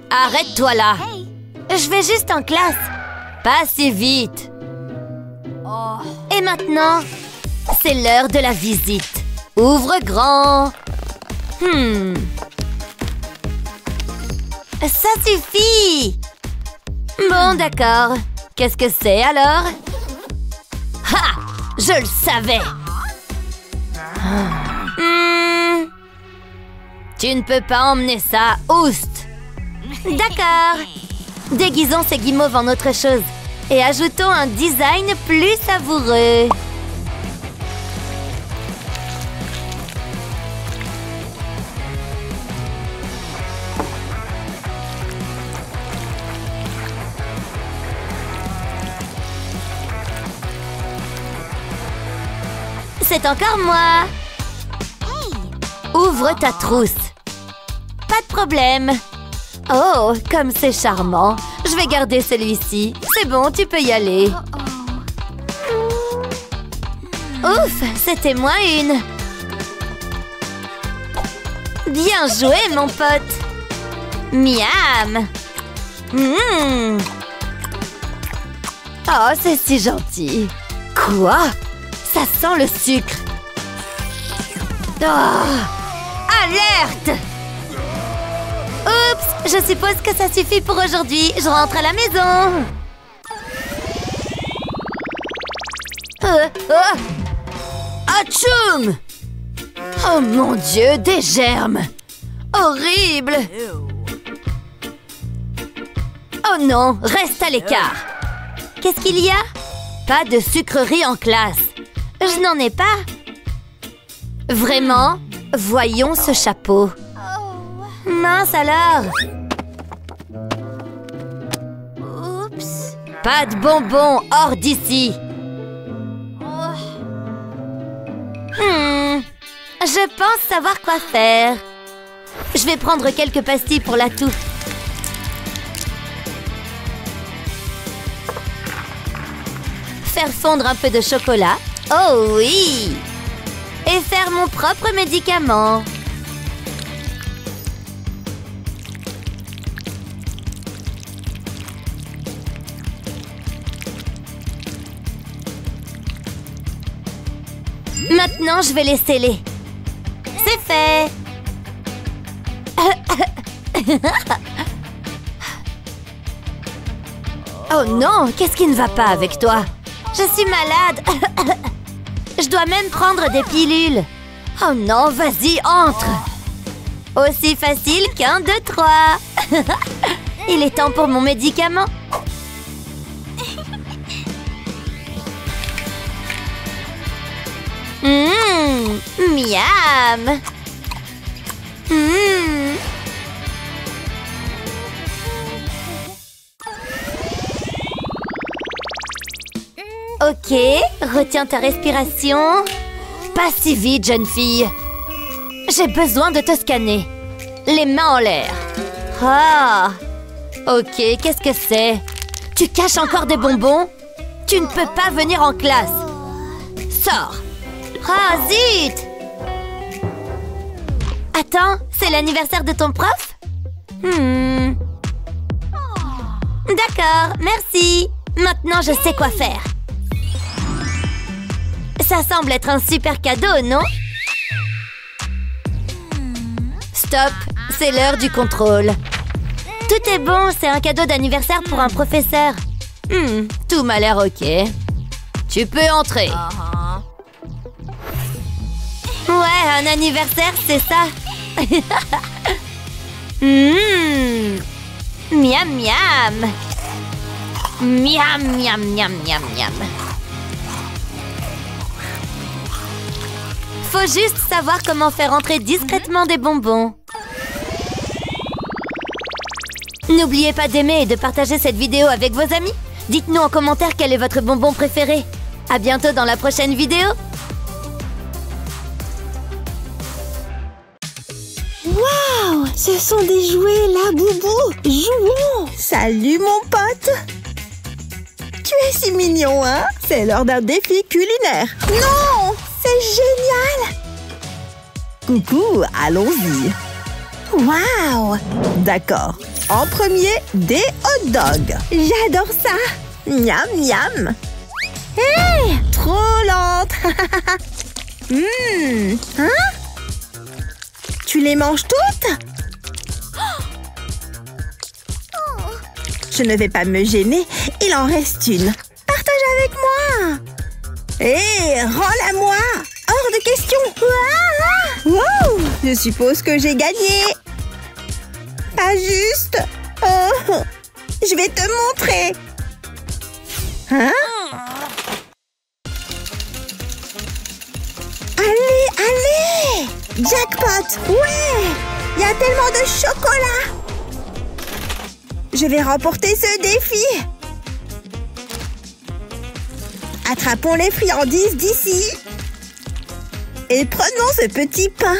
Arrête-toi là! Je vais juste en classe! Pas si vite! Et maintenant, c'est l'heure de la visite! Ouvre grand! Ça suffit! Bon, d'accord. Qu'est-ce que c'est alors? Ha! Je le savais! Tu ne peux pas emmener ça, oust! D'accord. Déguisons ces guimauves en autre chose et ajoutons un design plus savoureux. C'est encore moi. Ouvre ta trousse. Pas de problème. Oh, comme c'est charmant. Je vais garder celui-ci. C'est bon, tu peux y aller. Ouf, c'était moins une. Bien joué, mon pote. Miam. Oh, c'est si gentil. Quoi? Ça sent le sucre. Oh, alerte! Oups, je suppose que ça suffit pour aujourd'hui. Je rentre à la maison. Atchoum! Oh mon Dieu, des germes! Horrible! Oh non, reste à l'écart! Qu'est-ce qu'il y a? Pas de sucrerie en classe. Je n'en ai pas. Vraiment? Voyons ce chapeau. Mince alors! Oups! Pas de bonbons, hors d'ici! Je pense savoir quoi faire. Je vais prendre quelques pastilles pour la toux. Faire fondre un peu de chocolat. Oh oui! Et faire mon propre médicament. Maintenant, je vais les sceller. C'est fait! Oh non, qu'est-ce qui ne va pas avec toi? Je suis malade. Je dois même prendre des pilules. Oh non, vas-y, entre. Aussi facile qu'un, deux, trois. Il est temps pour mon médicament. Miam. Ok, retiens ta respiration. Pas si vite, jeune fille. J'ai besoin de te scanner. Les mains en l'air. Ah. Ok, qu'est-ce que c'est? Tu caches encore des bonbons? Tu ne peux pas venir en classe. Sors. Ah, zut! Attends, c'est l'anniversaire de ton prof? D'accord, merci. Maintenant, je sais quoi faire. Ça semble être un super cadeau, non? Stop, c'est l'heure du contrôle. Tout est bon, c'est un cadeau d'anniversaire pour un professeur. Tout m'a l'air ok. Tu peux entrer. Ouais, un anniversaire, c'est ça. Miam, miam. Miam, miam, miam, miam, miam. Faut juste savoir comment faire entrer discrètement des bonbons. N'oubliez pas d'aimer et de partager cette vidéo avec vos amis. Dites-nous en commentaire quel est votre bonbon préféré. À bientôt dans la prochaine vidéo. Waouh! Ce sont des jouets, là, Boubou! Jouons! Salut, mon pote! Tu es si mignon, hein? C'est l'heure d'un défi culinaire. Non! C'est génial! Coucou, allons-y. Waouh! D'accord. En premier, des hot dogs. J'adore ça! Miam, miam! Hé! Trop lente! Hein? Tu les manges toutes? Je ne vais pas me gêner, il en reste une. Partage avec moi! Hé, rends-la-moi! Hors de question! Wow! Je suppose que j'ai gagné! Pas juste! Oh, je vais te montrer! Hein? Allez, allez! Jackpot! Ouais! Il y a tellement de chocolat! Je vais remporter ce défi! Attrapons les friandises d'ici! Et prenons ce petit pain!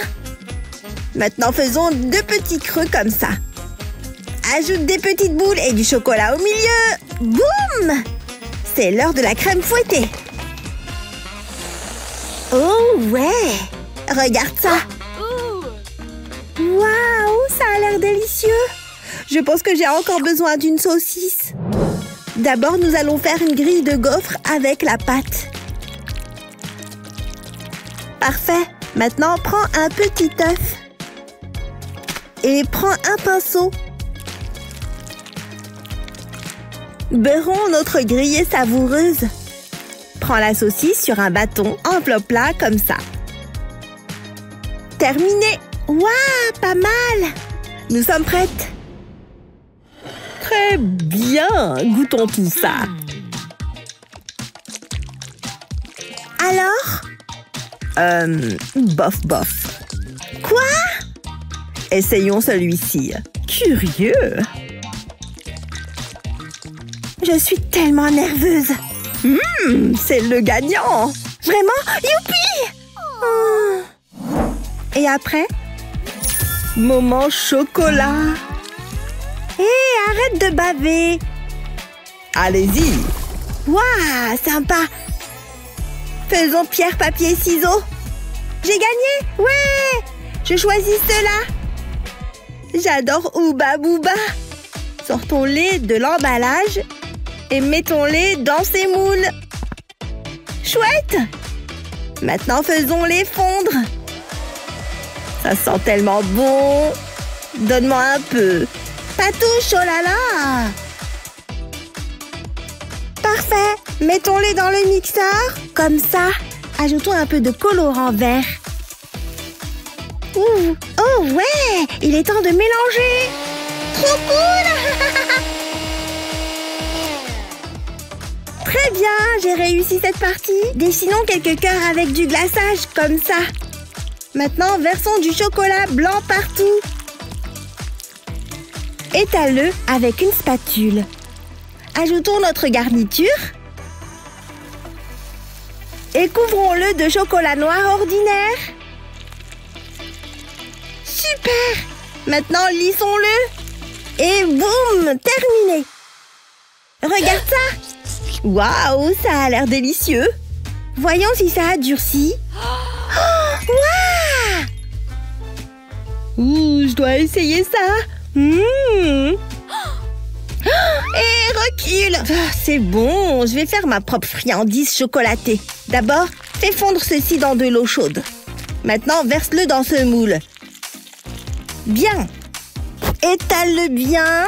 Maintenant, faisons 2 petits creux comme ça. Ajoute des petites boules et du chocolat au milieu! Boum! C'est l'heure de la crème fouettée! Oh ouais! Regarde ça! Waouh! Ça a l'air délicieux! Je pense que j'ai encore besoin d'une saucisse. D'abord, nous allons faire une grille de gaufres avec la pâte. Parfait! Maintenant, prends un petit œuf. Et prends un pinceau. Beurrons notre grillée savoureuse. Prends la saucisse sur un bâton, enveloppe-la comme ça. Terminé. Waouh, pas mal. Nous sommes prêtes. Très bien, goûtons tout ça. Alors? Bof, bof. Quoi? Essayons celui-ci. Curieux. Je suis tellement nerveuse. C'est le gagnant. Vraiment? Youpi! Et après? Moment chocolat. Hé, arrête de baver. Allez-y. Waouh, sympa. Faisons pierre, papier, ciseaux. J'ai gagné? Ouais! Je choisis cela. J'adore Ooba Booba. Sortons-les de l'emballage et mettons-les dans ces moules. Chouette! Maintenant, faisons-les fondre. Ça sent tellement bon. Donne-moi un peu. Patouche, oh là là! Parfait. Mettons-les dans le mixeur. Comme ça. Ajoutons un peu de colorant vert. Ouh. Oh ouais! Il est temps de mélanger. Trop cool! Très bien, j'ai réussi cette partie. Dessinons quelques cœurs avec du glaçage, comme ça. Maintenant, versons du chocolat blanc partout. Étale-le avec une spatule. Ajoutons notre garniture. Et couvrons-le de chocolat noir ordinaire. Super! Maintenant, lissons-le. Et boum! Terminé. Regarde ça! Waouh, ça a l'air délicieux. Voyons si ça a durci. Oh, waouh! Ouh, je dois essayer ça. Et recule. C'est bon, je vais faire ma propre friandise chocolatée. D'abord, fais fondre ceci dans de l'eau chaude. Maintenant, verse-le dans ce moule. Bien. Étale-le bien.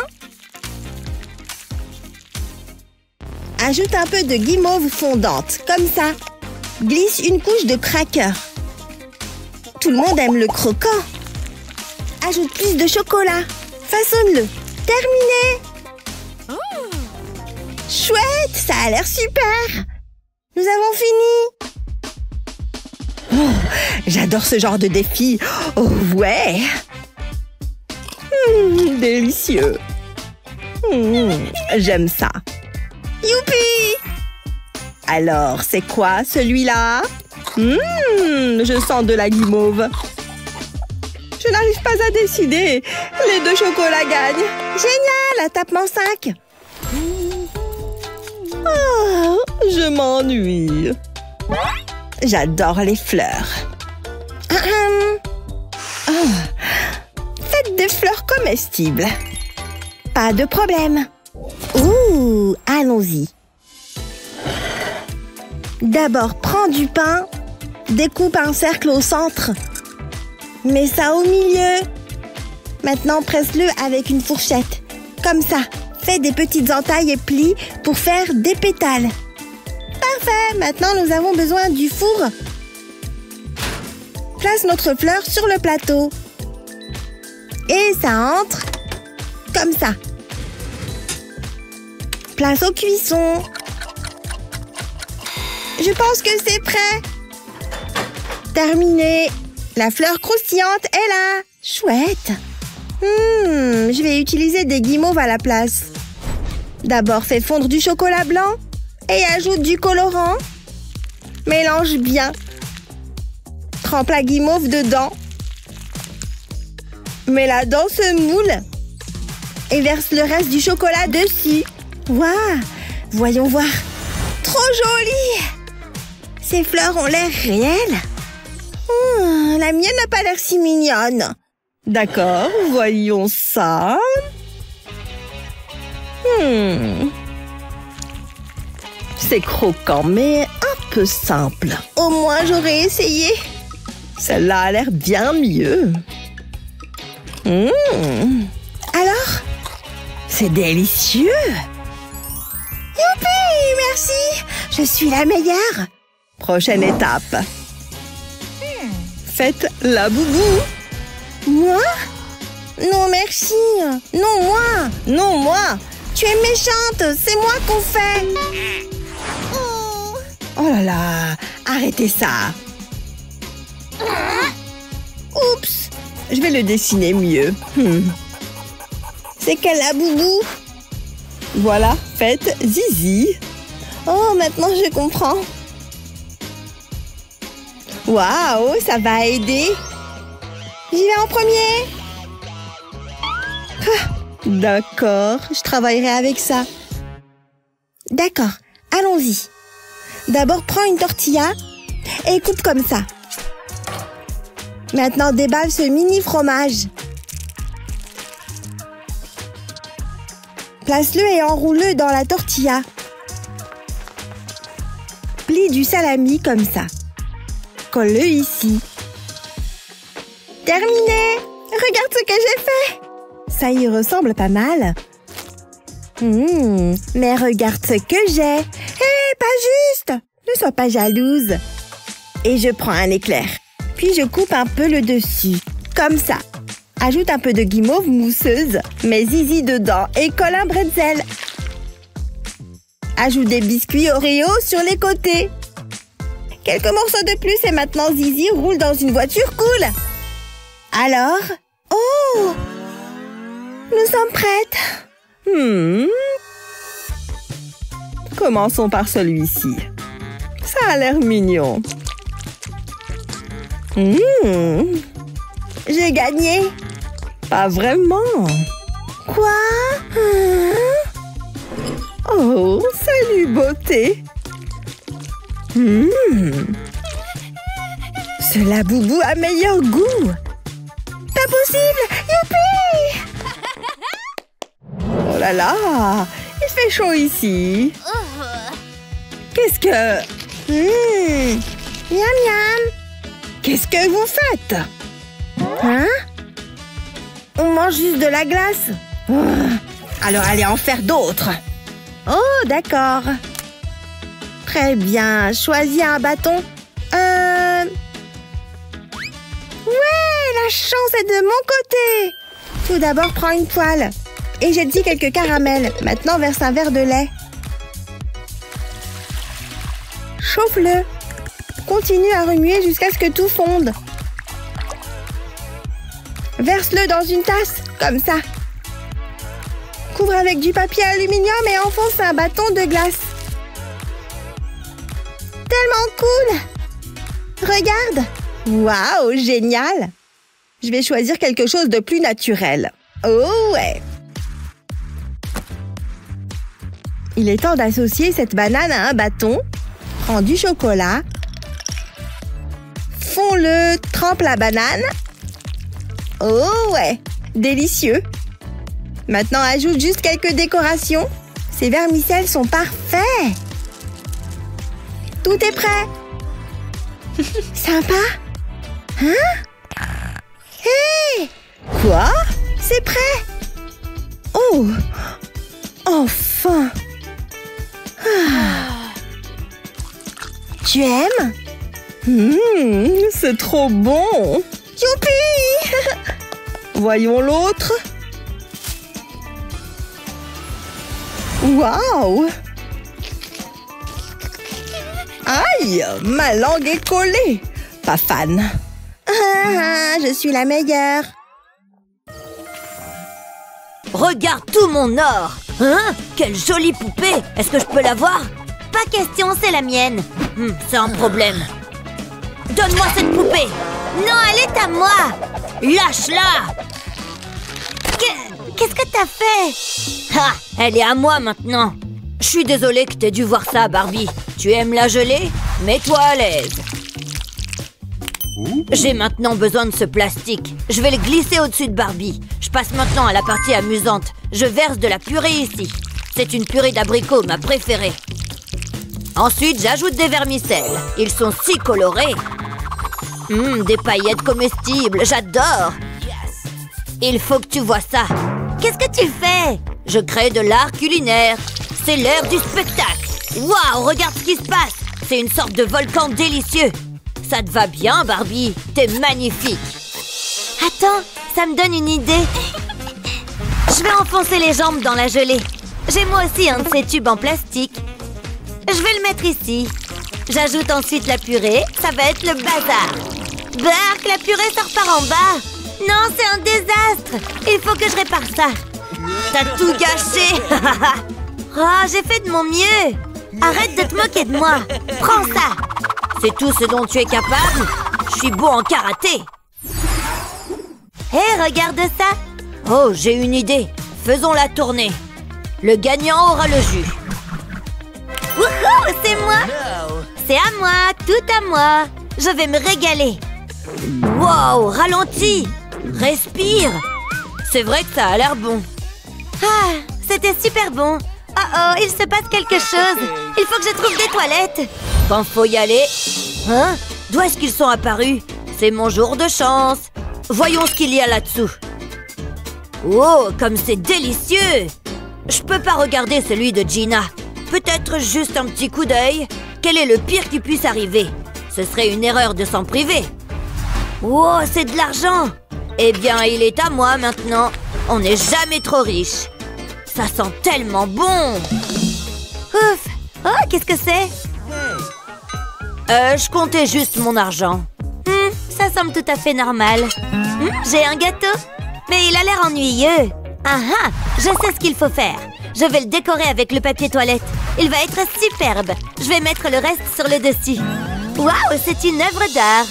Ajoute un peu de guimauve fondante, comme ça. Glisse une couche de cracker. Tout le monde aime le croquant. Ajoute plus de chocolat. Façonne-le. Terminé. Chouette, ça a l'air super. Nous avons fini. Oh, j'adore ce genre de défi. Oh ouais. Délicieux. J'aime ça. Youpi! Alors, c'est quoi celui-là? Je sens de la guimauve. Je n'arrive pas à décider. Les deux chocolats gagnent. Génial, tapement 5. Oh, je m'ennuie. J'adore les fleurs. Faites des fleurs comestibles. Pas de problème. Ouh, allons-y. D'abord, prends du pain, découpe un cercle au centre. Mets ça au milieu. Maintenant, presse-le avec une fourchette. Comme ça. Fais des petites entailles et plis pour faire des pétales. Parfait. Maintenant, nous avons besoin du four. Place notre fleur sur le plateau. Et ça entre comme ça. Place au cuisson. Je pense que c'est prêt. Terminé. La fleur croustillante est là. Chouette. Je vais utiliser des guimauves à la place. D'abord, fais fondre du chocolat blanc et ajoute du colorant. Mélange bien. Trempe la guimauve dedans. Mets-la dans ce moule et verse le reste du chocolat dessus. Waouh! Voyons voir. Trop joli! Ces fleurs ont l'air réelles. La mienne n'a pas l'air si mignonne. D'accord, voyons ça. C'est croquant, mais un peu simple. Au moins, j'aurais essayé. Celle-là a l'air bien mieux. Alors? C'est délicieux. Youpi, merci. Je suis la meilleure. Prochaine étape. faites la boubou. Moi? Non, merci. Non, moi. Non, moi. Tu es méchante. C'est moi qu'on fait. Oh là là. Arrêtez ça. Oups. Je vais le dessiner mieux. C'est quelle la boubou? Voilà, faites zizi. Oh, maintenant je comprends. Waouh, ça va aider. J'y vais en premier. Ah, d'accord, je travaillerai avec ça. D'accord, allons-y. D'abord, prends une tortilla et coupe comme ça. Maintenant, déballe ce mini fromage. Place-le et enroule-le dans la tortilla. Plie du salami comme ça. Colle-le ici. Terminé! Regarde ce que j'ai fait! Ça y ressemble pas mal. Mais regarde ce que j'ai! Hé, pas juste! Ne sois pas jalouse. Et je prends un éclair. Puis je coupe un peu le dessus. Comme ça. Ajoute un peu de guimauve mousseuse. Mets zizi dedans et colle un bretzel. Ajoute des biscuits Oreo sur les côtés. Quelques morceaux de plus et maintenant Zizi roule dans une voiture cool. Alors? Oh! Nous sommes prêtes. Commençons par celui-ci. Ça a l'air mignon. J'ai gagné. Pas vraiment. Quoi? Oh, salut beauté. Ce laboubou a meilleur goût. Pas possible. Youpi! Oh là là, il fait chaud ici. Qu'est-ce que... Miam miam. Qu'est-ce que vous faites? Hein? On mange juste de la glace. Alors allez en faire d'autres. Oh, d'accord. Très bien. Choisis un bâton. Ouais, la chance est de mon côté. Tout d'abord, prends une poêle. Et jette-y quelques caramels. Maintenant, verse un verre de lait. Chauffe-le. Continue à remuer jusqu'à ce que tout fonde. Verse-le dans une tasse, comme ça. Couvre avec du papier aluminium et enfonce un bâton de glace. Tellement cool! Regarde! Waouh, génial! Je vais choisir quelque chose de plus naturel. Oh ouais! Il est temps d'associer cette banane à un bâton. Prends du chocolat. Fonds-le, trempe la banane. Oh ouais! Délicieux! Maintenant, ajoute juste quelques décorations. Ces vermicelles sont parfaits! Tout est prêt! Sympa? Hein? Hé! Quoi? C'est prêt? Oh! Enfin! Tu aimes? C'est trop bon! Youpi! Voyons l'autre. Waouh! Aïe! Ma langue est collée! Pas fan. Je suis la meilleure. Regarde tout mon or! Hein? Quelle jolie poupée! Est-ce que je peux la voir? Pas question, c'est la mienne. C'est un problème. Donne-moi cette poupée! Non, elle est à moi! Lâche-la! Qu'est-ce que t'as fait? Ah, elle est à moi maintenant. Je suis désolée que t'aies dû voir ça, Barbie. Tu aimes la gelée? Mets-toi à l'aise. J'ai maintenant besoin de ce plastique. Je vais le glisser au-dessus de Barbie. Je passe maintenant à la partie amusante. Je verse de la purée ici. C'est une purée d'abricots, ma préférée. Ensuite, j'ajoute des vermicelles. Ils sont si colorés. Des paillettes comestibles, j'adore. Il faut que tu vois ça. Qu'est-ce que tu fais? Je crée de l'art culinaire. C'est l'heure du spectacle. Waouh, regarde ce qui se passe. C'est une sorte de volcan délicieux. Ça te va bien, Barbie. T'es magnifique. Attends, ça me donne une idée. Je vais enfoncer les jambes dans la gelée. J'ai moi aussi un de ces tubes en plastique. Je vais le mettre ici. J'ajoute ensuite la purée. Ça va être le bazar. Bark, la purée sort par en bas. Non, c'est un désastre. Il faut que je répare ça. T'as tout gâché. Oh, j'ai fait de mon mieux. Arrête de te moquer de moi. Prends ça. C'est tout ce dont tu es capable? Je suis bon en karaté. Hé, regarde ça. Oh, j'ai une idée. Faisons-la tourner. Le gagnant aura le jus. Wouhou, c'est moi. C'est à moi, tout à moi. Je vais me régaler. Wow, ralentis. Respire. C'est vrai que ça a l'air bon. Ah, c'était super bon. Oh, il se passe quelque chose. Il faut que je trouve des toilettes. Quand faut y aller. Hein? D'où est-ce qu'ils sont apparus? C'est mon jour de chance. Voyons ce qu'il y a là-dessous. Oh, comme c'est délicieux! Je peux pas regarder celui de Gina. Peut-être juste un petit coup d'œil. Quel est le pire qui puisse arriver? Ce serait une erreur de s'en priver. Oh, c'est de l'argent! Eh bien, il est à moi maintenant. On n'est jamais trop riche. Ça sent tellement bon! Ouf! Oh, qu'est-ce que c'est? Je comptais juste mon argent. Ça semble tout à fait normal. J'ai un gâteau, mais il a l'air ennuyeux. Ah ah, je sais ce qu'il faut faire. Je vais le décorer avec le papier toilette. Il va être superbe. Je vais mettre le reste sur le dessus. Waouh, c'est une œuvre d'art.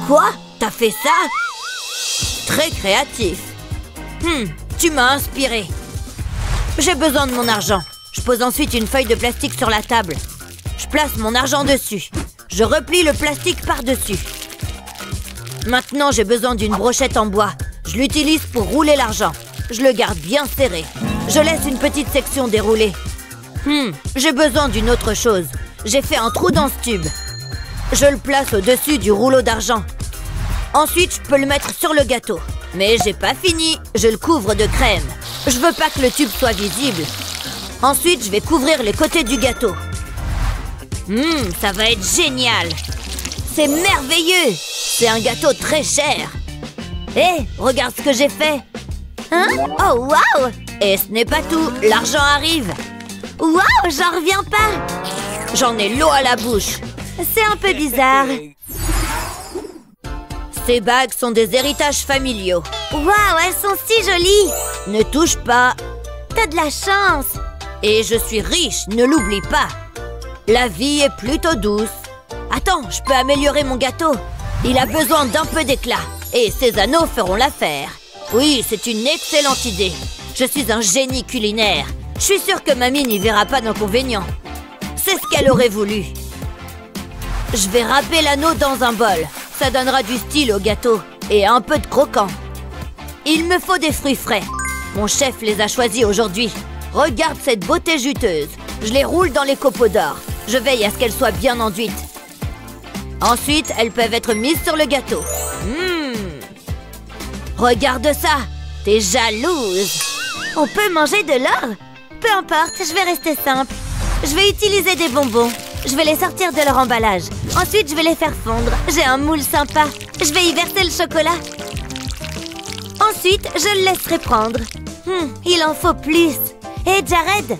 Quoi? T'as fait ça? Très créatif. Tu m'as inspiré. J'ai besoin de mon argent. Je pose ensuite une feuille de plastique sur la table. Je place mon argent dessus. Je replie le plastique par-dessus. Maintenant, j'ai besoin d'une brochette en bois. Je l'utilise pour rouler l'argent. Je le garde bien serré. Je laisse une petite section déroulée. J'ai besoin d'une autre chose. J'ai fait un trou dans ce tube. Je le place au-dessus du rouleau d'argent. Ensuite, je peux le mettre sur le gâteau. Mais j'ai pas fini. Je le couvre de crème. Je veux pas que le tube soit visible. Ensuite, je vais couvrir les côtés du gâteau. Ça va être génial. C'est merveilleux. C'est un gâteau très cher. Hé, regarde ce que j'ai fait. Hein? Oh, waouh! Et ce n'est pas tout. L'argent arrive. Waouh, j'en reviens pas. J'en ai l'eau à la bouche. C'est un peu bizarre. Ces bagues sont des héritages familiaux. Waouh, elles sont si jolies. Ne touche pas. T'as de la chance. Et je suis riche, ne l'oublie pas. La vie est plutôt douce. Attends, je peux améliorer mon gâteau. Il a besoin d'un peu d'éclat. Et ces anneaux feront l'affaire. Oui, c'est une excellente idée. Je suis un génie culinaire. Je suis sûre que mamie n'y verra pas d'inconvénient. C'est ce qu'elle aurait voulu. Je vais râper l'anneau dans un bol. Ça donnera du style au gâteau. Et un peu de croquant. Il me faut des fruits frais. Mon chef les a choisis aujourd'hui. Regarde cette beauté juteuse. Je les roule dans les copeaux d'or. Je veille à ce qu'elles soient bien enduites. Ensuite, elles peuvent être mises sur le gâteau. Regarde ça. T'es jalouse. On peut manger de l'or? Peu importe, je vais rester simple. Je vais utiliser des bonbons. Je vais les sortir de leur emballage. Ensuite, je vais les faire fondre. J'ai un moule sympa. Je vais y verser le chocolat. Ensuite, je le laisserai prendre. Il en faut plus. Hé, Jared,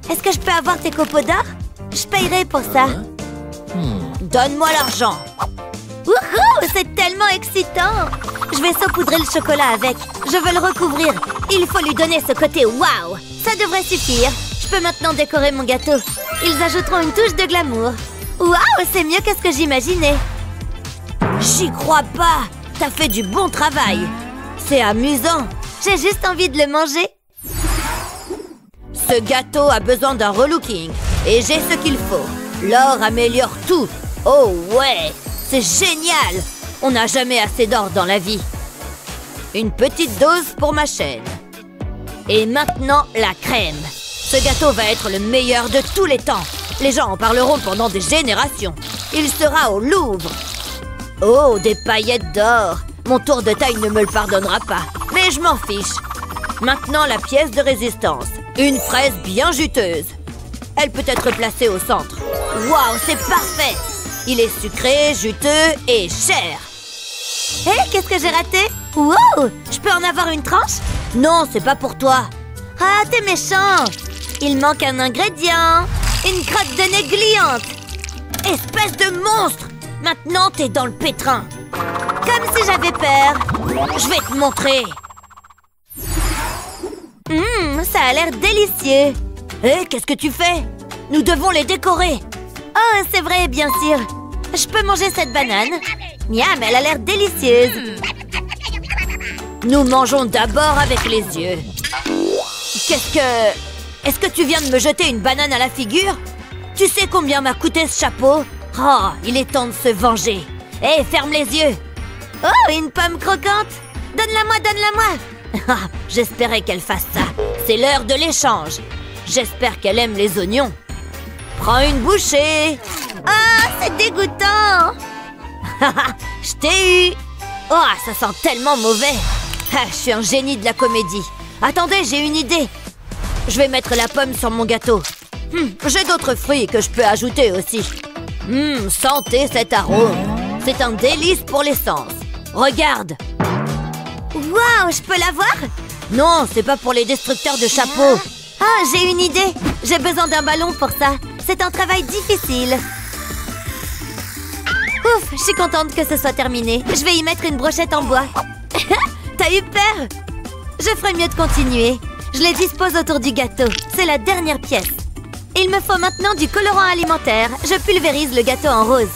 est-ce que je peux avoir tes copeaux d'or? Je payerai pour ça. Donne-moi l'argent. Wouhou, c'est tellement excitant. Je vais saupoudrer le chocolat avec. Je veux le recouvrir. Il faut lui donner ce côté waouh. Ça devrait suffire. Je peux maintenant décorer mon gâteau. Ils ajouteront une touche de glamour. Waouh, c'est mieux que ce que j'imaginais. J'y crois pas. T'as fait du bon travail. C'est amusant. J'ai juste envie de le manger. Ce gâteau a besoin d'un relooking. Et j'ai ce qu'il faut. L'or améliore tout. Oh ouais, c'est génial. On n'a jamais assez d'or dans la vie. Une petite dose pour ma chaîne. Et maintenant, la crème. Ce gâteau va être le meilleur de tous les temps. Les gens en parleront pendant des générations. Il sera au Louvre. Oh, des paillettes d'or. Mon tour de taille ne me le pardonnera pas. Mais je m'en fiche. Maintenant, la pièce de résistance. Une fraise bien juteuse. Elle peut être placée au centre. Waouh, c'est parfait. Il est sucré, juteux et cher. Hé, qu'est-ce que j'ai raté? Wow! Je peux en avoir une tranche? Non, c'est pas pour toi. Ah, t'es méchant! Il manque un ingrédient. Une crotte de nez gluante. Espèce de monstre! Maintenant, t'es dans le pétrin. Comme si j'avais peur. Je vais te montrer. Ça a l'air délicieux. Hé, qu'est-ce que tu fais? Nous devons les décorer. Oh, c'est vrai, bien sûr. Je peux manger cette banane? Miam, elle a l'air délicieuse. Nous mangeons d'abord avec les yeux. Qu'est-ce que... Est-ce que tu viens de me jeter une banane à la figure? Tu sais combien m'a coûté ce chapeau? Oh, il est temps de se venger. Hé, ferme les yeux. Oh, une pomme croquante. Donne-la-moi, donne-la-moi. J'espérais qu'elle fasse ça. C'est l'heure de l'échange. J'espère qu'elle aime les oignons. Prends une bouchée. Ah, c'est dégoûtant. Je t'ai eu. Oh, ça sent tellement mauvais. Je suis un génie de la comédie. Attendez, j'ai une idée. Je vais mettre la pomme sur mon gâteau. J'ai d'autres fruits que je peux ajouter aussi. Sentez cet arôme. C'est un délice pour les sens. Regarde. Waouh, je peux l'avoir? Non, c'est pas pour les destructeurs de chapeaux. Ah, j'ai une idée. J'ai besoin d'un ballon pour ça. C'est un travail difficile. Ouf, je suis contente que ce soit terminé. Je vais y mettre une brochette en bois. T'as eu peur? Je ferais mieux de continuer. Je les dispose autour du gâteau. C'est la dernière pièce. Il me faut maintenant du colorant alimentaire. Je pulvérise le gâteau en rose.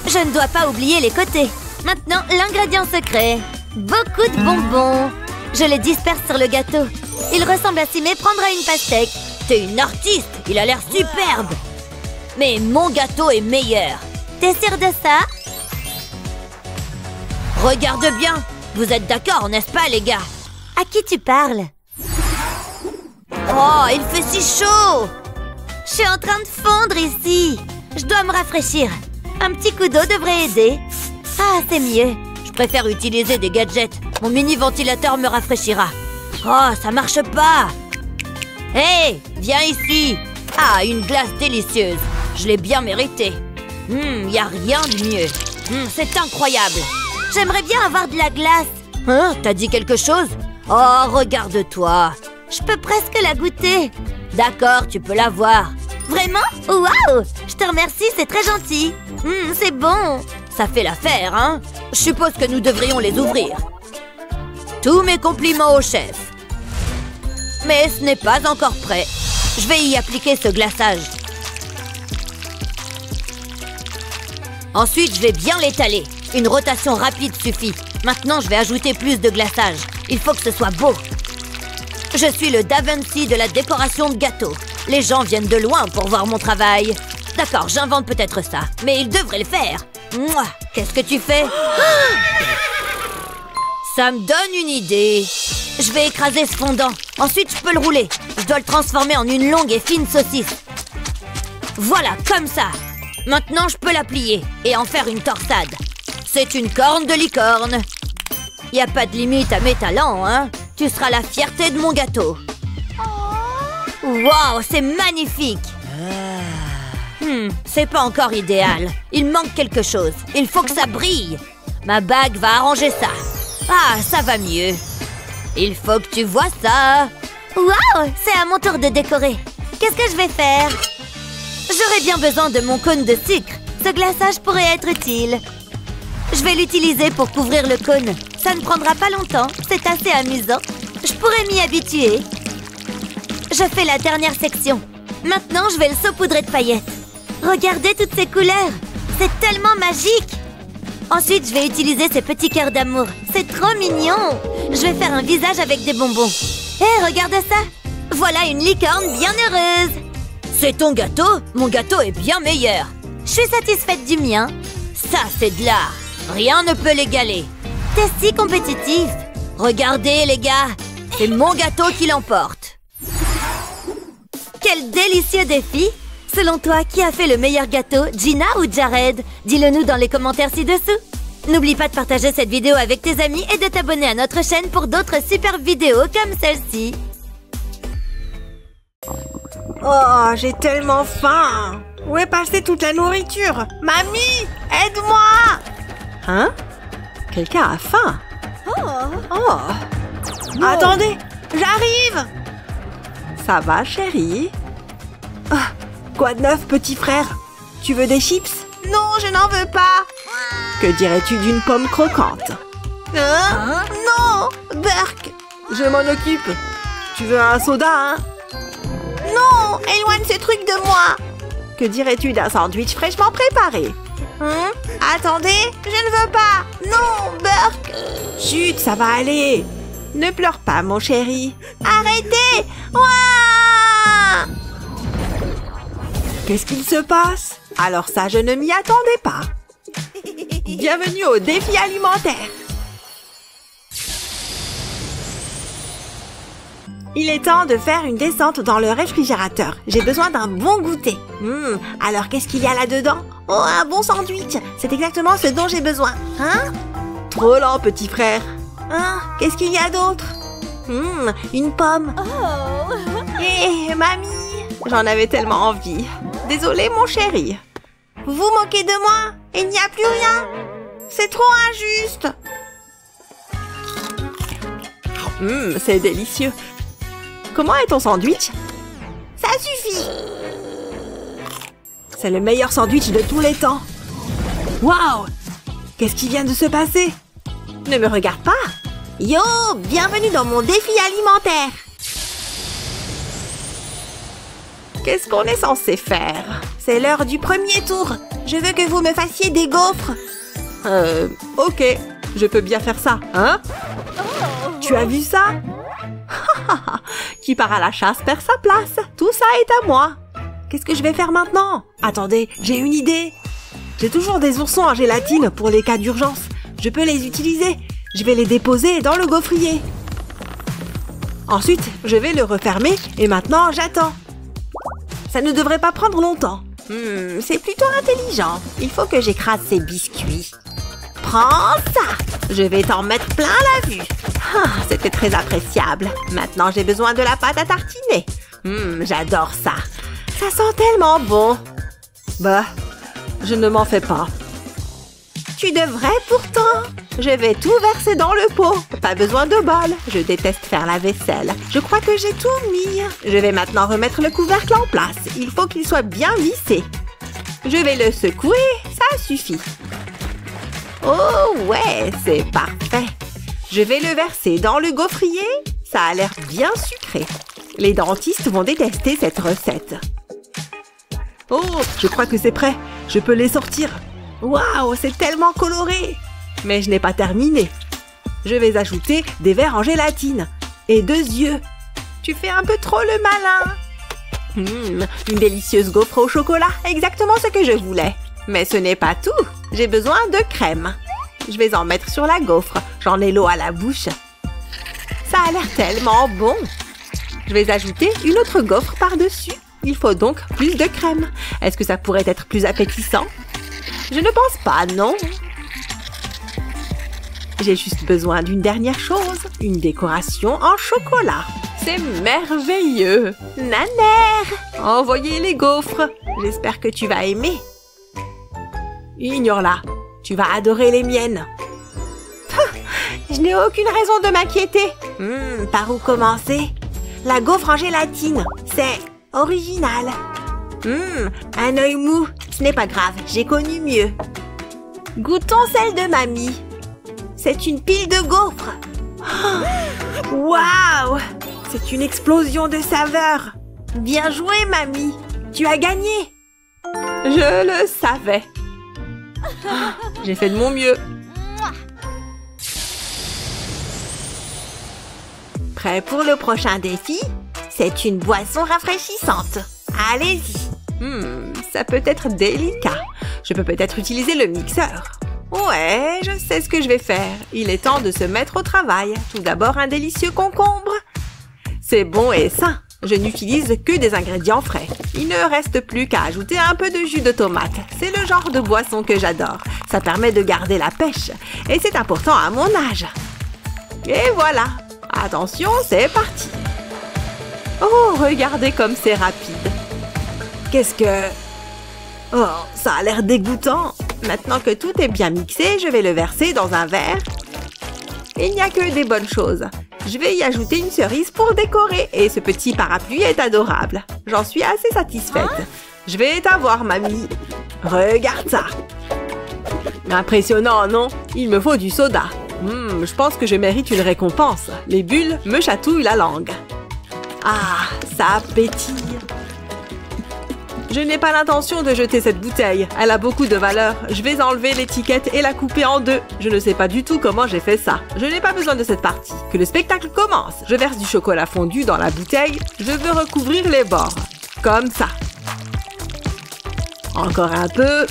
Je ne dois pas oublier les côtés. Maintenant, l'ingrédient secret. Beaucoup de bonbons. Je les disperse sur le gâteau. Il ressemble à s'y méprendre à une pastèque. T'es une artiste. Il a l'air superbe. Mais mon gâteau est meilleur. T'es sûr de ça? Regarde bien. Vous êtes d'accord, n'est-ce pas, les gars? À qui tu parles? Oh, il fait si chaud! Je suis en train de fondre ici. Je dois me rafraîchir. Un petit coup d'eau devrait aider. Ah, c'est mieux. Je préfère utiliser des gadgets. Mon mini-ventilateur me rafraîchira. Oh, ça marche pas. Hé, viens ici. Ah, une glace délicieuse. Je l'ai bien méritée. Y a rien de mieux. C'est incroyable. J'aimerais bien avoir de la glace. Hein, t'as dit quelque chose? Oh, regarde-toi. Je peux presque la goûter. D'accord, tu peux la voir. Vraiment? Waouh! Je te remercie, c'est très gentil. C'est bon. Ça fait l'affaire, hein? Je suppose que nous devrions les ouvrir. Tous mes compliments au chef. Mais ce n'est pas encore prêt. Je vais y appliquer ce glaçage. Ensuite, je vais bien l'étaler. Une rotation rapide suffit. Maintenant, je vais ajouter plus de glaçage. Il faut que ce soit beau. Je suis le Da Vinci de la décoration de gâteaux. Les gens viennent de loin pour voir mon travail. D'accord, j'invente peut-être ça, mais ils devraient le faire. Mouah, qu'est-ce que tu fais? Ça me donne une idée. Je vais écraser ce fondant. Ensuite, je peux le rouler. Je dois le transformer en une longue et fine saucisse. Voilà, comme ça. Maintenant, je peux la plier et en faire une torsade. C'est une corne de licorne. Y a pas de limite à mes talents, hein? Tu seras la fierté de mon gâteau. Waouh, c'est magnifique. C'est pas encore idéal. Il manque quelque chose. Il faut que ça brille. Ma bague va arranger ça. Ah, ça va mieux. Il faut que tu vois ça. Waouh, c'est à mon tour de décorer. Qu'est-ce que je vais faire? J'aurais bien besoin de mon cône de sucre. Ce glaçage pourrait être utile. Je vais l'utiliser pour couvrir le cône. Ça ne prendra pas longtemps. C'est assez amusant. Je pourrais m'y habituer. Je fais la dernière section. Maintenant, je vais le saupoudrer de paillettes. Regardez toutes ces couleurs. C'est tellement magique. Ensuite, je vais utiliser ces petits cœurs d'amour. C'est trop mignon. Je vais faire un visage avec des bonbons. Hé, regarde ça. Voilà une licorne bien heureuse. C'est ton gâteau? Mon gâteau est bien meilleur. Je suis satisfaite du mien. Ça, c'est de l'art. Rien ne peut l'égaler. T'es si compétitif. Regardez, les gars. C'est mon gâteau qui l'emporte. Quel délicieux défi. Selon toi, qui a fait le meilleur gâteau, Gina ou Jared? Dis-le nous dans les commentaires ci-dessous. N'oublie pas de partager cette vidéo avec tes amis et de t'abonner à notre chaîne pour d'autres super vidéos comme celle-ci. Oh, j'ai tellement faim. Où est passée toute la nourriture? Mamie, aide-moi! Hein? Quelqu'un a faim? Oh! Attendez, j'arrive! Ça va, chérie? Ah, quoi de neuf, petit frère? Tu veux des chips? Non, je n'en veux pas! Que dirais-tu d'une pomme croquante? Hein? Non! Burk! Je m'en occupe! Tu veux un soda, hein? Non! Éloigne ce truc de moi! Que dirais-tu d'un sandwich fraîchement préparé? Hein? Attendez, je ne veux pas! Non, Burk! Chut, ça va aller! Ne pleure pas, mon chéri! Arrêtez! Ouah! Qu'est-ce qu'il se passe? Alors ça, je ne m'y attendais pas! Bienvenue au défi alimentaire! Il est temps de faire une descente dans le réfrigérateur. J'ai besoin d'un bon goûter. Alors qu'est-ce qu'il y a là-dedans? Oh, un bon sandwich. C'est exactement ce dont j'ai besoin. Hein? Trop lent, petit frère. Hein? Qu'est-ce qu'il y a d'autre? Une pomme. Oh. Hé, mamie. J'en avais tellement envie. Désolée, mon chéri. Vous vous moquez de moi? Il n'y a plus rien? C'est trop injuste. C'est délicieux. Comment est ton sandwich? Ça suffit! C'est le meilleur sandwich de tous les temps. Waouh! Qu'est-ce qui vient de se passer? Ne me regarde pas! Yo! Bienvenue dans mon défi alimentaire! Qu'est-ce qu'on est censé faire? C'est l'heure du premier tour. Je veux que vous me fassiez des gaufres. Ok. Je peux bien faire ça, hein? Tu as vu ça? Qui part à la chasse perd sa place. Tout ça est à moi. Qu'est-ce que je vais faire maintenant? Attendez, j'ai une idée. J'ai toujours des oursons en gélatine pour les cas d'urgence. Je peux les utiliser. Je vais les déposer dans le gaufrier. Ensuite, je vais le refermer et maintenant, j'attends. Ça ne devrait pas prendre longtemps. C'est plutôt intelligent. Il faut que j'écrase ces biscuits. Prends ça! Je vais t'en mettre plein la vue. C'était très appréciable. Maintenant, j'ai besoin de la pâte à tartiner. J'adore ça. Ça sent tellement bon. Bah, je ne m'en fais pas. Tu devrais pourtant. Je vais tout verser dans le pot. Pas besoin de bol. Je déteste faire la vaisselle. Je crois que j'ai tout mis. Je vais maintenant remettre le couvercle en place. Il faut qu'il soit bien vissé. Je vais le secouer. Ça suffit. Oh ouais, c'est parfait. Je vais le verser dans le gaufrier. Ça a l'air bien sucré. Les dentistes vont détester cette recette. Oh, je crois que c'est prêt. Je peux les sortir. Waouh, c'est tellement coloré. Mais je n'ai pas terminé. Je vais ajouter des verres en gélatine. Et 2 yeux. Tu fais un peu trop le malin. Une délicieuse gaufre au chocolat. Exactement ce que je voulais. Mais ce n'est pas tout. J'ai besoin de crème. Je vais en mettre sur la gaufre. J'en ai l'eau à la bouche. Ça a l'air tellement bon. Je vais ajouter une autre gaufre par-dessus. Il faut donc plus de crème. Est-ce que ça pourrait être plus appétissant? Je ne pense pas, non. J'ai juste besoin d'une dernière chose. Une décoration en chocolat. C'est merveilleux. Nanère! Envoyez les gaufres. J'espère que tu vas aimer. Ignore-la. Tu vas adorer les miennes. Je n'ai aucune raison de m'inquiéter. Par où commencer? La gaufre en gélatine. C'est original. Un œil mou. Ce n'est pas grave, j'ai connu mieux. Goûtons celle de mamie. C'est une pile de gaufres. Waouh! C'est une explosion de saveurs. Bien joué, mamie. Tu as gagné. Je le savais. J'ai fait de mon mieux. Prêt pour le prochain défi? C'est une boisson rafraîchissante. Allez-y. Ça peut être délicat. Je peux peut-être utiliser le mixeur. Ouais, je sais ce que je vais faire. Il est temps de se mettre au travail. Tout d'abord, un délicieux concombre. C'est bon et sain. Je n'utilise que des ingrédients frais. Il ne reste plus qu'à ajouter un peu de jus de tomate. C'est le genre de boisson que j'adore. Ça permet de garder la pêche. Et c'est important à mon âge. Et voilà. Attention, c'est parti. Oh, regardez comme c'est rapide. Qu'est-ce que... Oh, ça a l'air dégoûtant. Maintenant que tout est bien mixé, je vais le verser dans un verre. Il n'y a que des bonnes choses. Je vais y ajouter une cerise pour décorer. Et ce petit parapluie est adorable. J'en suis assez satisfaite. Je vais t'avoir, mamie. Regarde ça. Impressionnant, non? Il me faut du soda. Je pense que je mérite une récompense. Les bulles me chatouillent la langue. Ah, ça pétille. Je n'ai pas l'intention de jeter cette bouteille. Elle a beaucoup de valeur. Je vais enlever l'étiquette et la couper en deux. Je ne sais pas du tout comment j'ai fait ça. Je n'ai pas besoin de cette partie. Que le spectacle commence. Je verse du chocolat fondu dans la bouteille. Je veux recouvrir les bords. Comme ça. Encore un peu.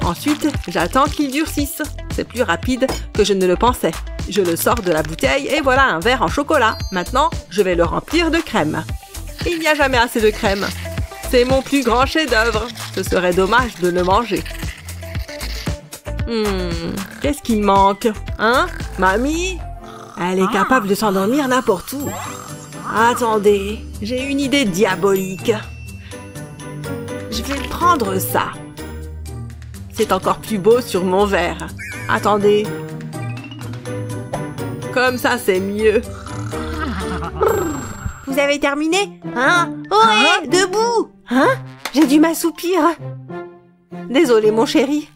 Ensuite, j'attends qu'il durcisse. C'est plus rapide que je ne le pensais. Je le sors de la bouteille et voilà un verre en chocolat. Maintenant, je vais le remplir de crème. Il n'y a jamais assez de crème. C'est mon plus grand chef-d'œuvre. Ce serait dommage de le manger. Qu'est-ce qui me manque? Hein? Mamie? Elle est capable de s'endormir n'importe où. Attendez, j'ai une idée diabolique. Je vais prendre ça. C'est encore plus beau sur mon verre. Attendez. Comme ça, c'est mieux. Vous avez terminé? Hein? Ohé, debout! Hein? J'ai dû m'assoupir. Désolé, mon chéri.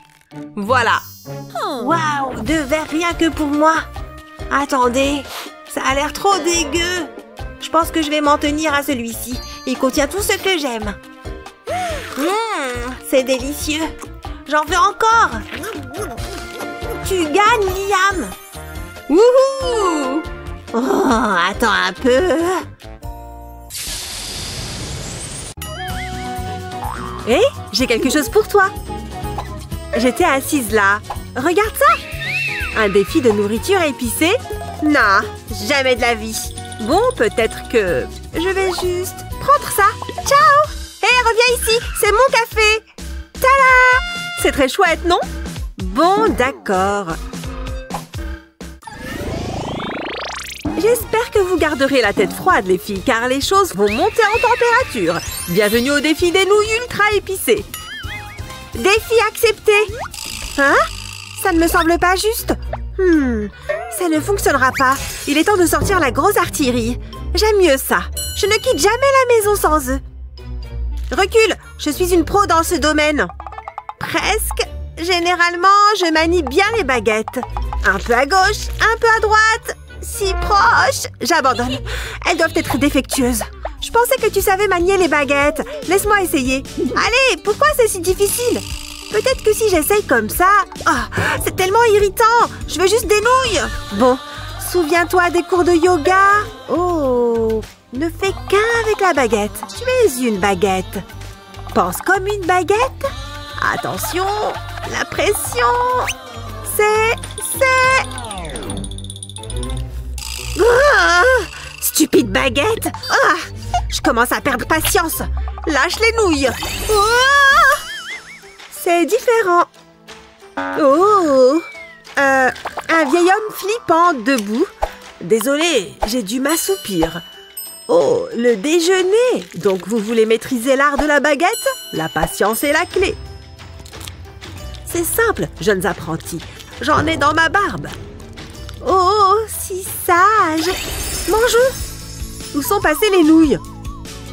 Voilà. Waouh, 2 verres rien que pour moi. Attendez, ça a l'air trop dégueu. Je pense que je vais m'en tenir à celui-ci. Il contient tout ce que j'aime. C'est délicieux. J'en veux encore. Tu gagnes, Liam. Wouhou! Oh, attends un peu. Hé, j'ai quelque chose pour toi. J'étais assise là. Regarde ça. Un défi de nourriture épicée? Non, jamais de la vie. Bon, peut-être que je vais juste prendre ça. Ciao! Hé, reviens ici, c'est mon café. Tada! C'est très chouette, non? Bon, d'accord. J'espère que vous garderez la tête froide, les filles, car les choses vont monter en température. Bienvenue au défi des nouilles ultra épicées. Défi accepté. Hein? Ça ne me semble pas juste. Ça ne fonctionnera pas. Il est temps de sortir la grosse artillerie. J'aime mieux ça. Je ne quitte jamais la maison sans eux. Recule, je suis une pro dans ce domaine. Presque. Généralement, je manie bien les baguettes. Un peu à gauche, un peu à droite. Si proche. J'abandonne. Elles doivent être défectueuses. Je pensais que tu savais manier les baguettes. Laisse-moi essayer. Allez, pourquoi c'est si difficile? Peut-être que si j'essaye comme ça... Oh, c'est tellement irritant. Je veux juste des nouilles. Bon, souviens-toi des cours de yoga. Oh, ne fais qu'un avec la baguette. Tu es une baguette. Pense comme une baguette. Attention, la pression. C'est... Oh, stupide baguette. Oh, je commence à perdre patience. Lâche les nouilles. Oh, c'est différent. Oh, un vieil homme flippant debout. Désolé, j'ai dû m'assoupir. Oh, le déjeuner. Donc vous voulez maîtriser l'art de la baguette? La patience est la clé. C'est simple, jeunes apprentis. J'en ai dans ma barbe. Oh, si sage. Mangeons. Où sont passées les nouilles?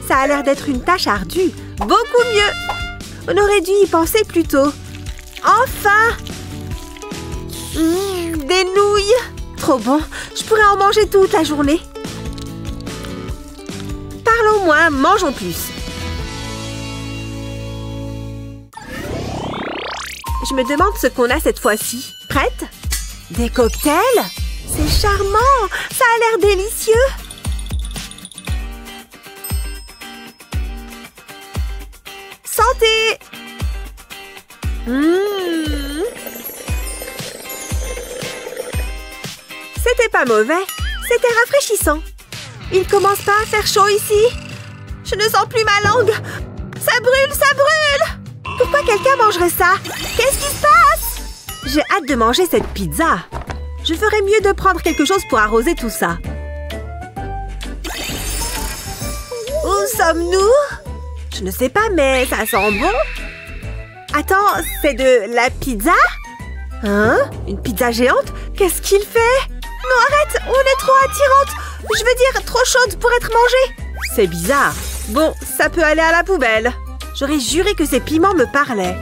Ça a l'air d'être une tâche ardue. Beaucoup mieux. On aurait dû y penser plus tôt. Enfin. Des nouilles. Trop bon. Je pourrais en manger toute la journée. Parlons moins, mangeons plus. Je me demande ce qu'on a cette fois-ci. Prête? Des cocktails? C'est charmant! Ça a l'air délicieux! Santé! C'était pas mauvais. C'était rafraîchissant. Il commence pas à faire chaud ici. Je ne sens plus ma langue. Ça brûle, ça brûle! Pourquoi quelqu'un mangerait ça? Qu'est-ce qui se passe? J'ai hâte de manger cette pizza. Je ferais mieux de prendre quelque chose pour arroser tout ça. Où sommes-nous? Je ne sais pas, mais ça sent bon. Attends, c'est de la pizza? Hein? Une pizza géante? Qu'est-ce qu'il fait? Non, arrête! On est trop attirante! Je veux dire, trop chaude pour être mangée! C'est bizarre. Bon, ça peut aller à la poubelle. J'aurais juré que ces piments me parlaient.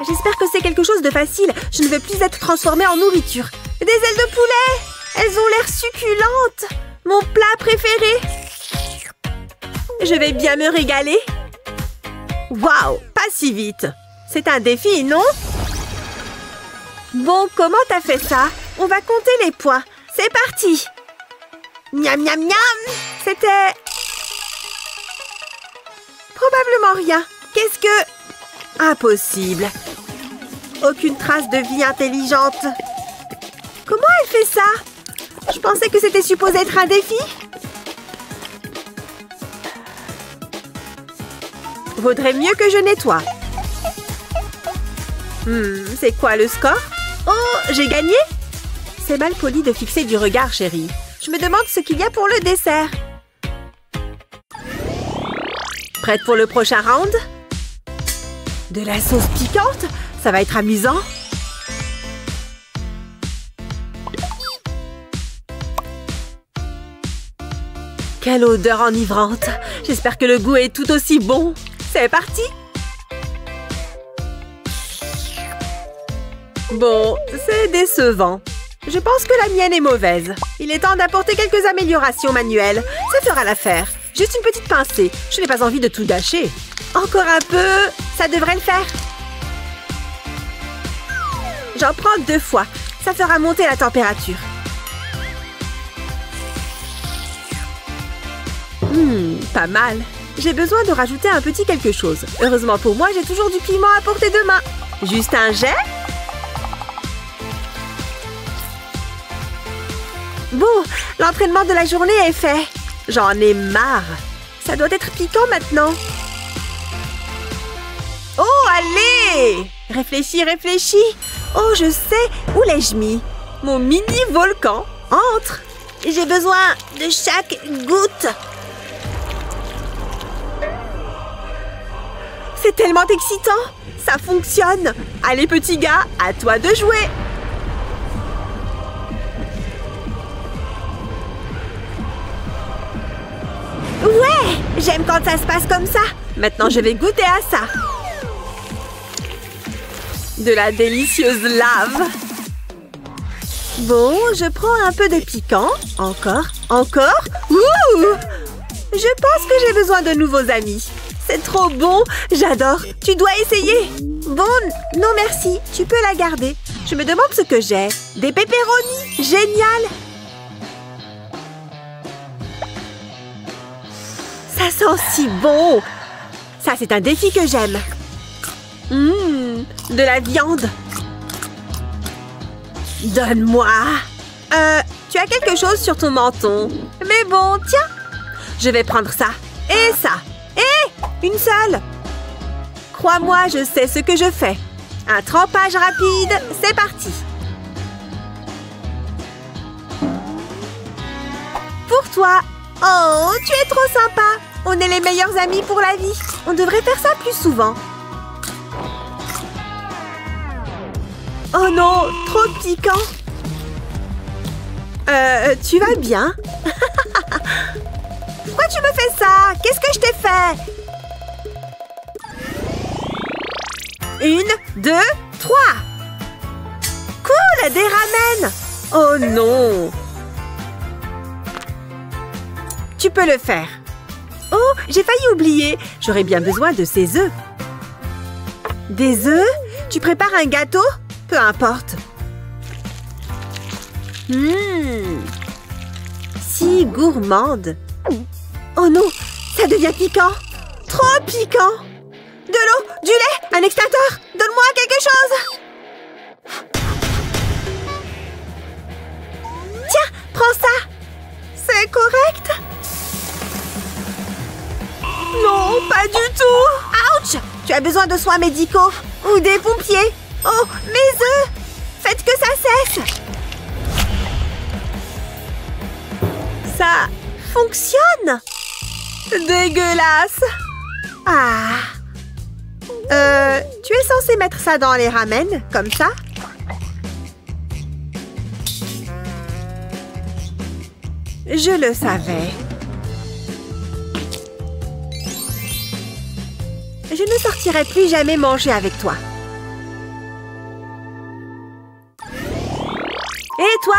J'espère que c'est quelque chose de facile. Je ne veux plus être transformée en nourriture. Des ailes de poulet! Elles ont l'air succulentes! Mon plat préféré! Je vais bien me régaler. Waouh! Pas si vite! C'est un défi, non? Bon, comment t'as fait ça? On va compter les points. C'est parti! Miam, miam, miam! C'était... probablement rien. Qu'est-ce que... Impossible. Aucune trace de vie intelligente. Comment elle fait ça? Je pensais que c'était supposé être un défi. Vaudrait mieux que je nettoie. C'est quoi le score? Oh, j'ai gagné? C'est mal poli de fixer du regard, chérie. Je me demande ce qu'il y a pour le dessert. Prête pour le prochain round? De la sauce piquante? Ça va être amusant. Quelle odeur enivrante! J'espère que le goût est tout aussi bon. C'est parti! Bon, c'est décevant. Je pense que la mienne est mauvaise. Il est temps d'apporter quelques améliorations manuelles. Ça fera l'affaire. Juste une petite pincée. Je n'ai pas envie de tout gâcher. Encore un peu. Ça devrait le faire. J'en prends 2 fois. Ça fera monter la température. Pas mal. J'ai besoin de rajouter un petit quelque chose. Heureusement pour moi, j'ai toujours du piment à portée de main. Juste un jet. Bon, l'entraînement de la journée est fait. J'en ai marre. Ça doit être piquant maintenant. Oh, allez! Réfléchis, réfléchis. Oh, je sais. Où l'ai-je mis? Mon mini volcan. Entre. J'ai besoin de chaque goutte. C'est tellement excitant. Ça fonctionne. Allez, petit gars, à toi de jouer. Ouais, j'aime quand ça se passe comme ça. Maintenant, je vais goûter à ça. De la délicieuse lave. Bon, je prends un peu de piquant. Encore, encore. Ouh! Je pense que j'ai besoin de nouveaux amis. C'est trop bon. J'adore. Tu dois essayer. Bon, non merci. Tu peux la garder. Je me demande ce que j'ai. Des pepperonis. Génial. Ça sent si bon. Ça, c'est un défi que j'aime. De la viande. Donne-moi. Tu as quelque chose sur ton menton. Mais bon, tiens. Je vais prendre ça. Et ça. Et une seule. Crois-moi, je sais ce que je fais. Un trempage rapide. C'est parti. Pour toi. Oh, tu es trop sympa. On est les meilleurs amis pour la vie. On devrait faire ça plus souvent. Oh non, trop piquant. Tu vas bien? Pourquoi tu me fais ça? Qu'est-ce que je t'ai fait? 1, 2, 3. Cool, des ramen. Oh non. Tu peux le faire. Oh, j'ai failli oublier. J'aurais bien besoin de ces œufs. Des œufs? Tu prépares un gâteau? Peu importe. Si gourmande. Oh non, ça devient piquant. Trop piquant. De l'eau, du lait, un extincteur. Donne-moi quelque chose. Tiens, prends ça. C'est correct? Non, pas du tout. Ouch! Tu as besoin de soins médicaux. Ou des pompiers. Oh, mes œufs! Faites que ça cesse. Ça fonctionne. Dégueulasse. Ah, Tu es censé mettre ça dans les ramen, comme ça? Je le savais. Je ne sortirai plus jamais manger avec toi. Et toi?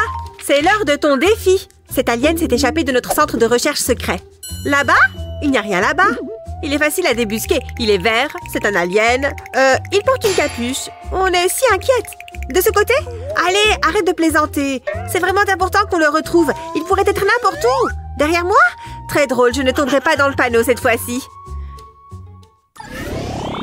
C'est l'heure de ton défi. Cet alien s'est échappé de notre centre de recherche secret. Là-bas? Il n'y a rien là-bas. Il est facile à débusquer. Il est vert, c'est un alien. Il porte une capuche. On est si inquiète. De ce côté? Allez, arrête de plaisanter. C'est vraiment important qu'on le retrouve. Il pourrait être n'importe où. Derrière moi? Très drôle, je ne tomberai pas dans le panneau cette fois-ci.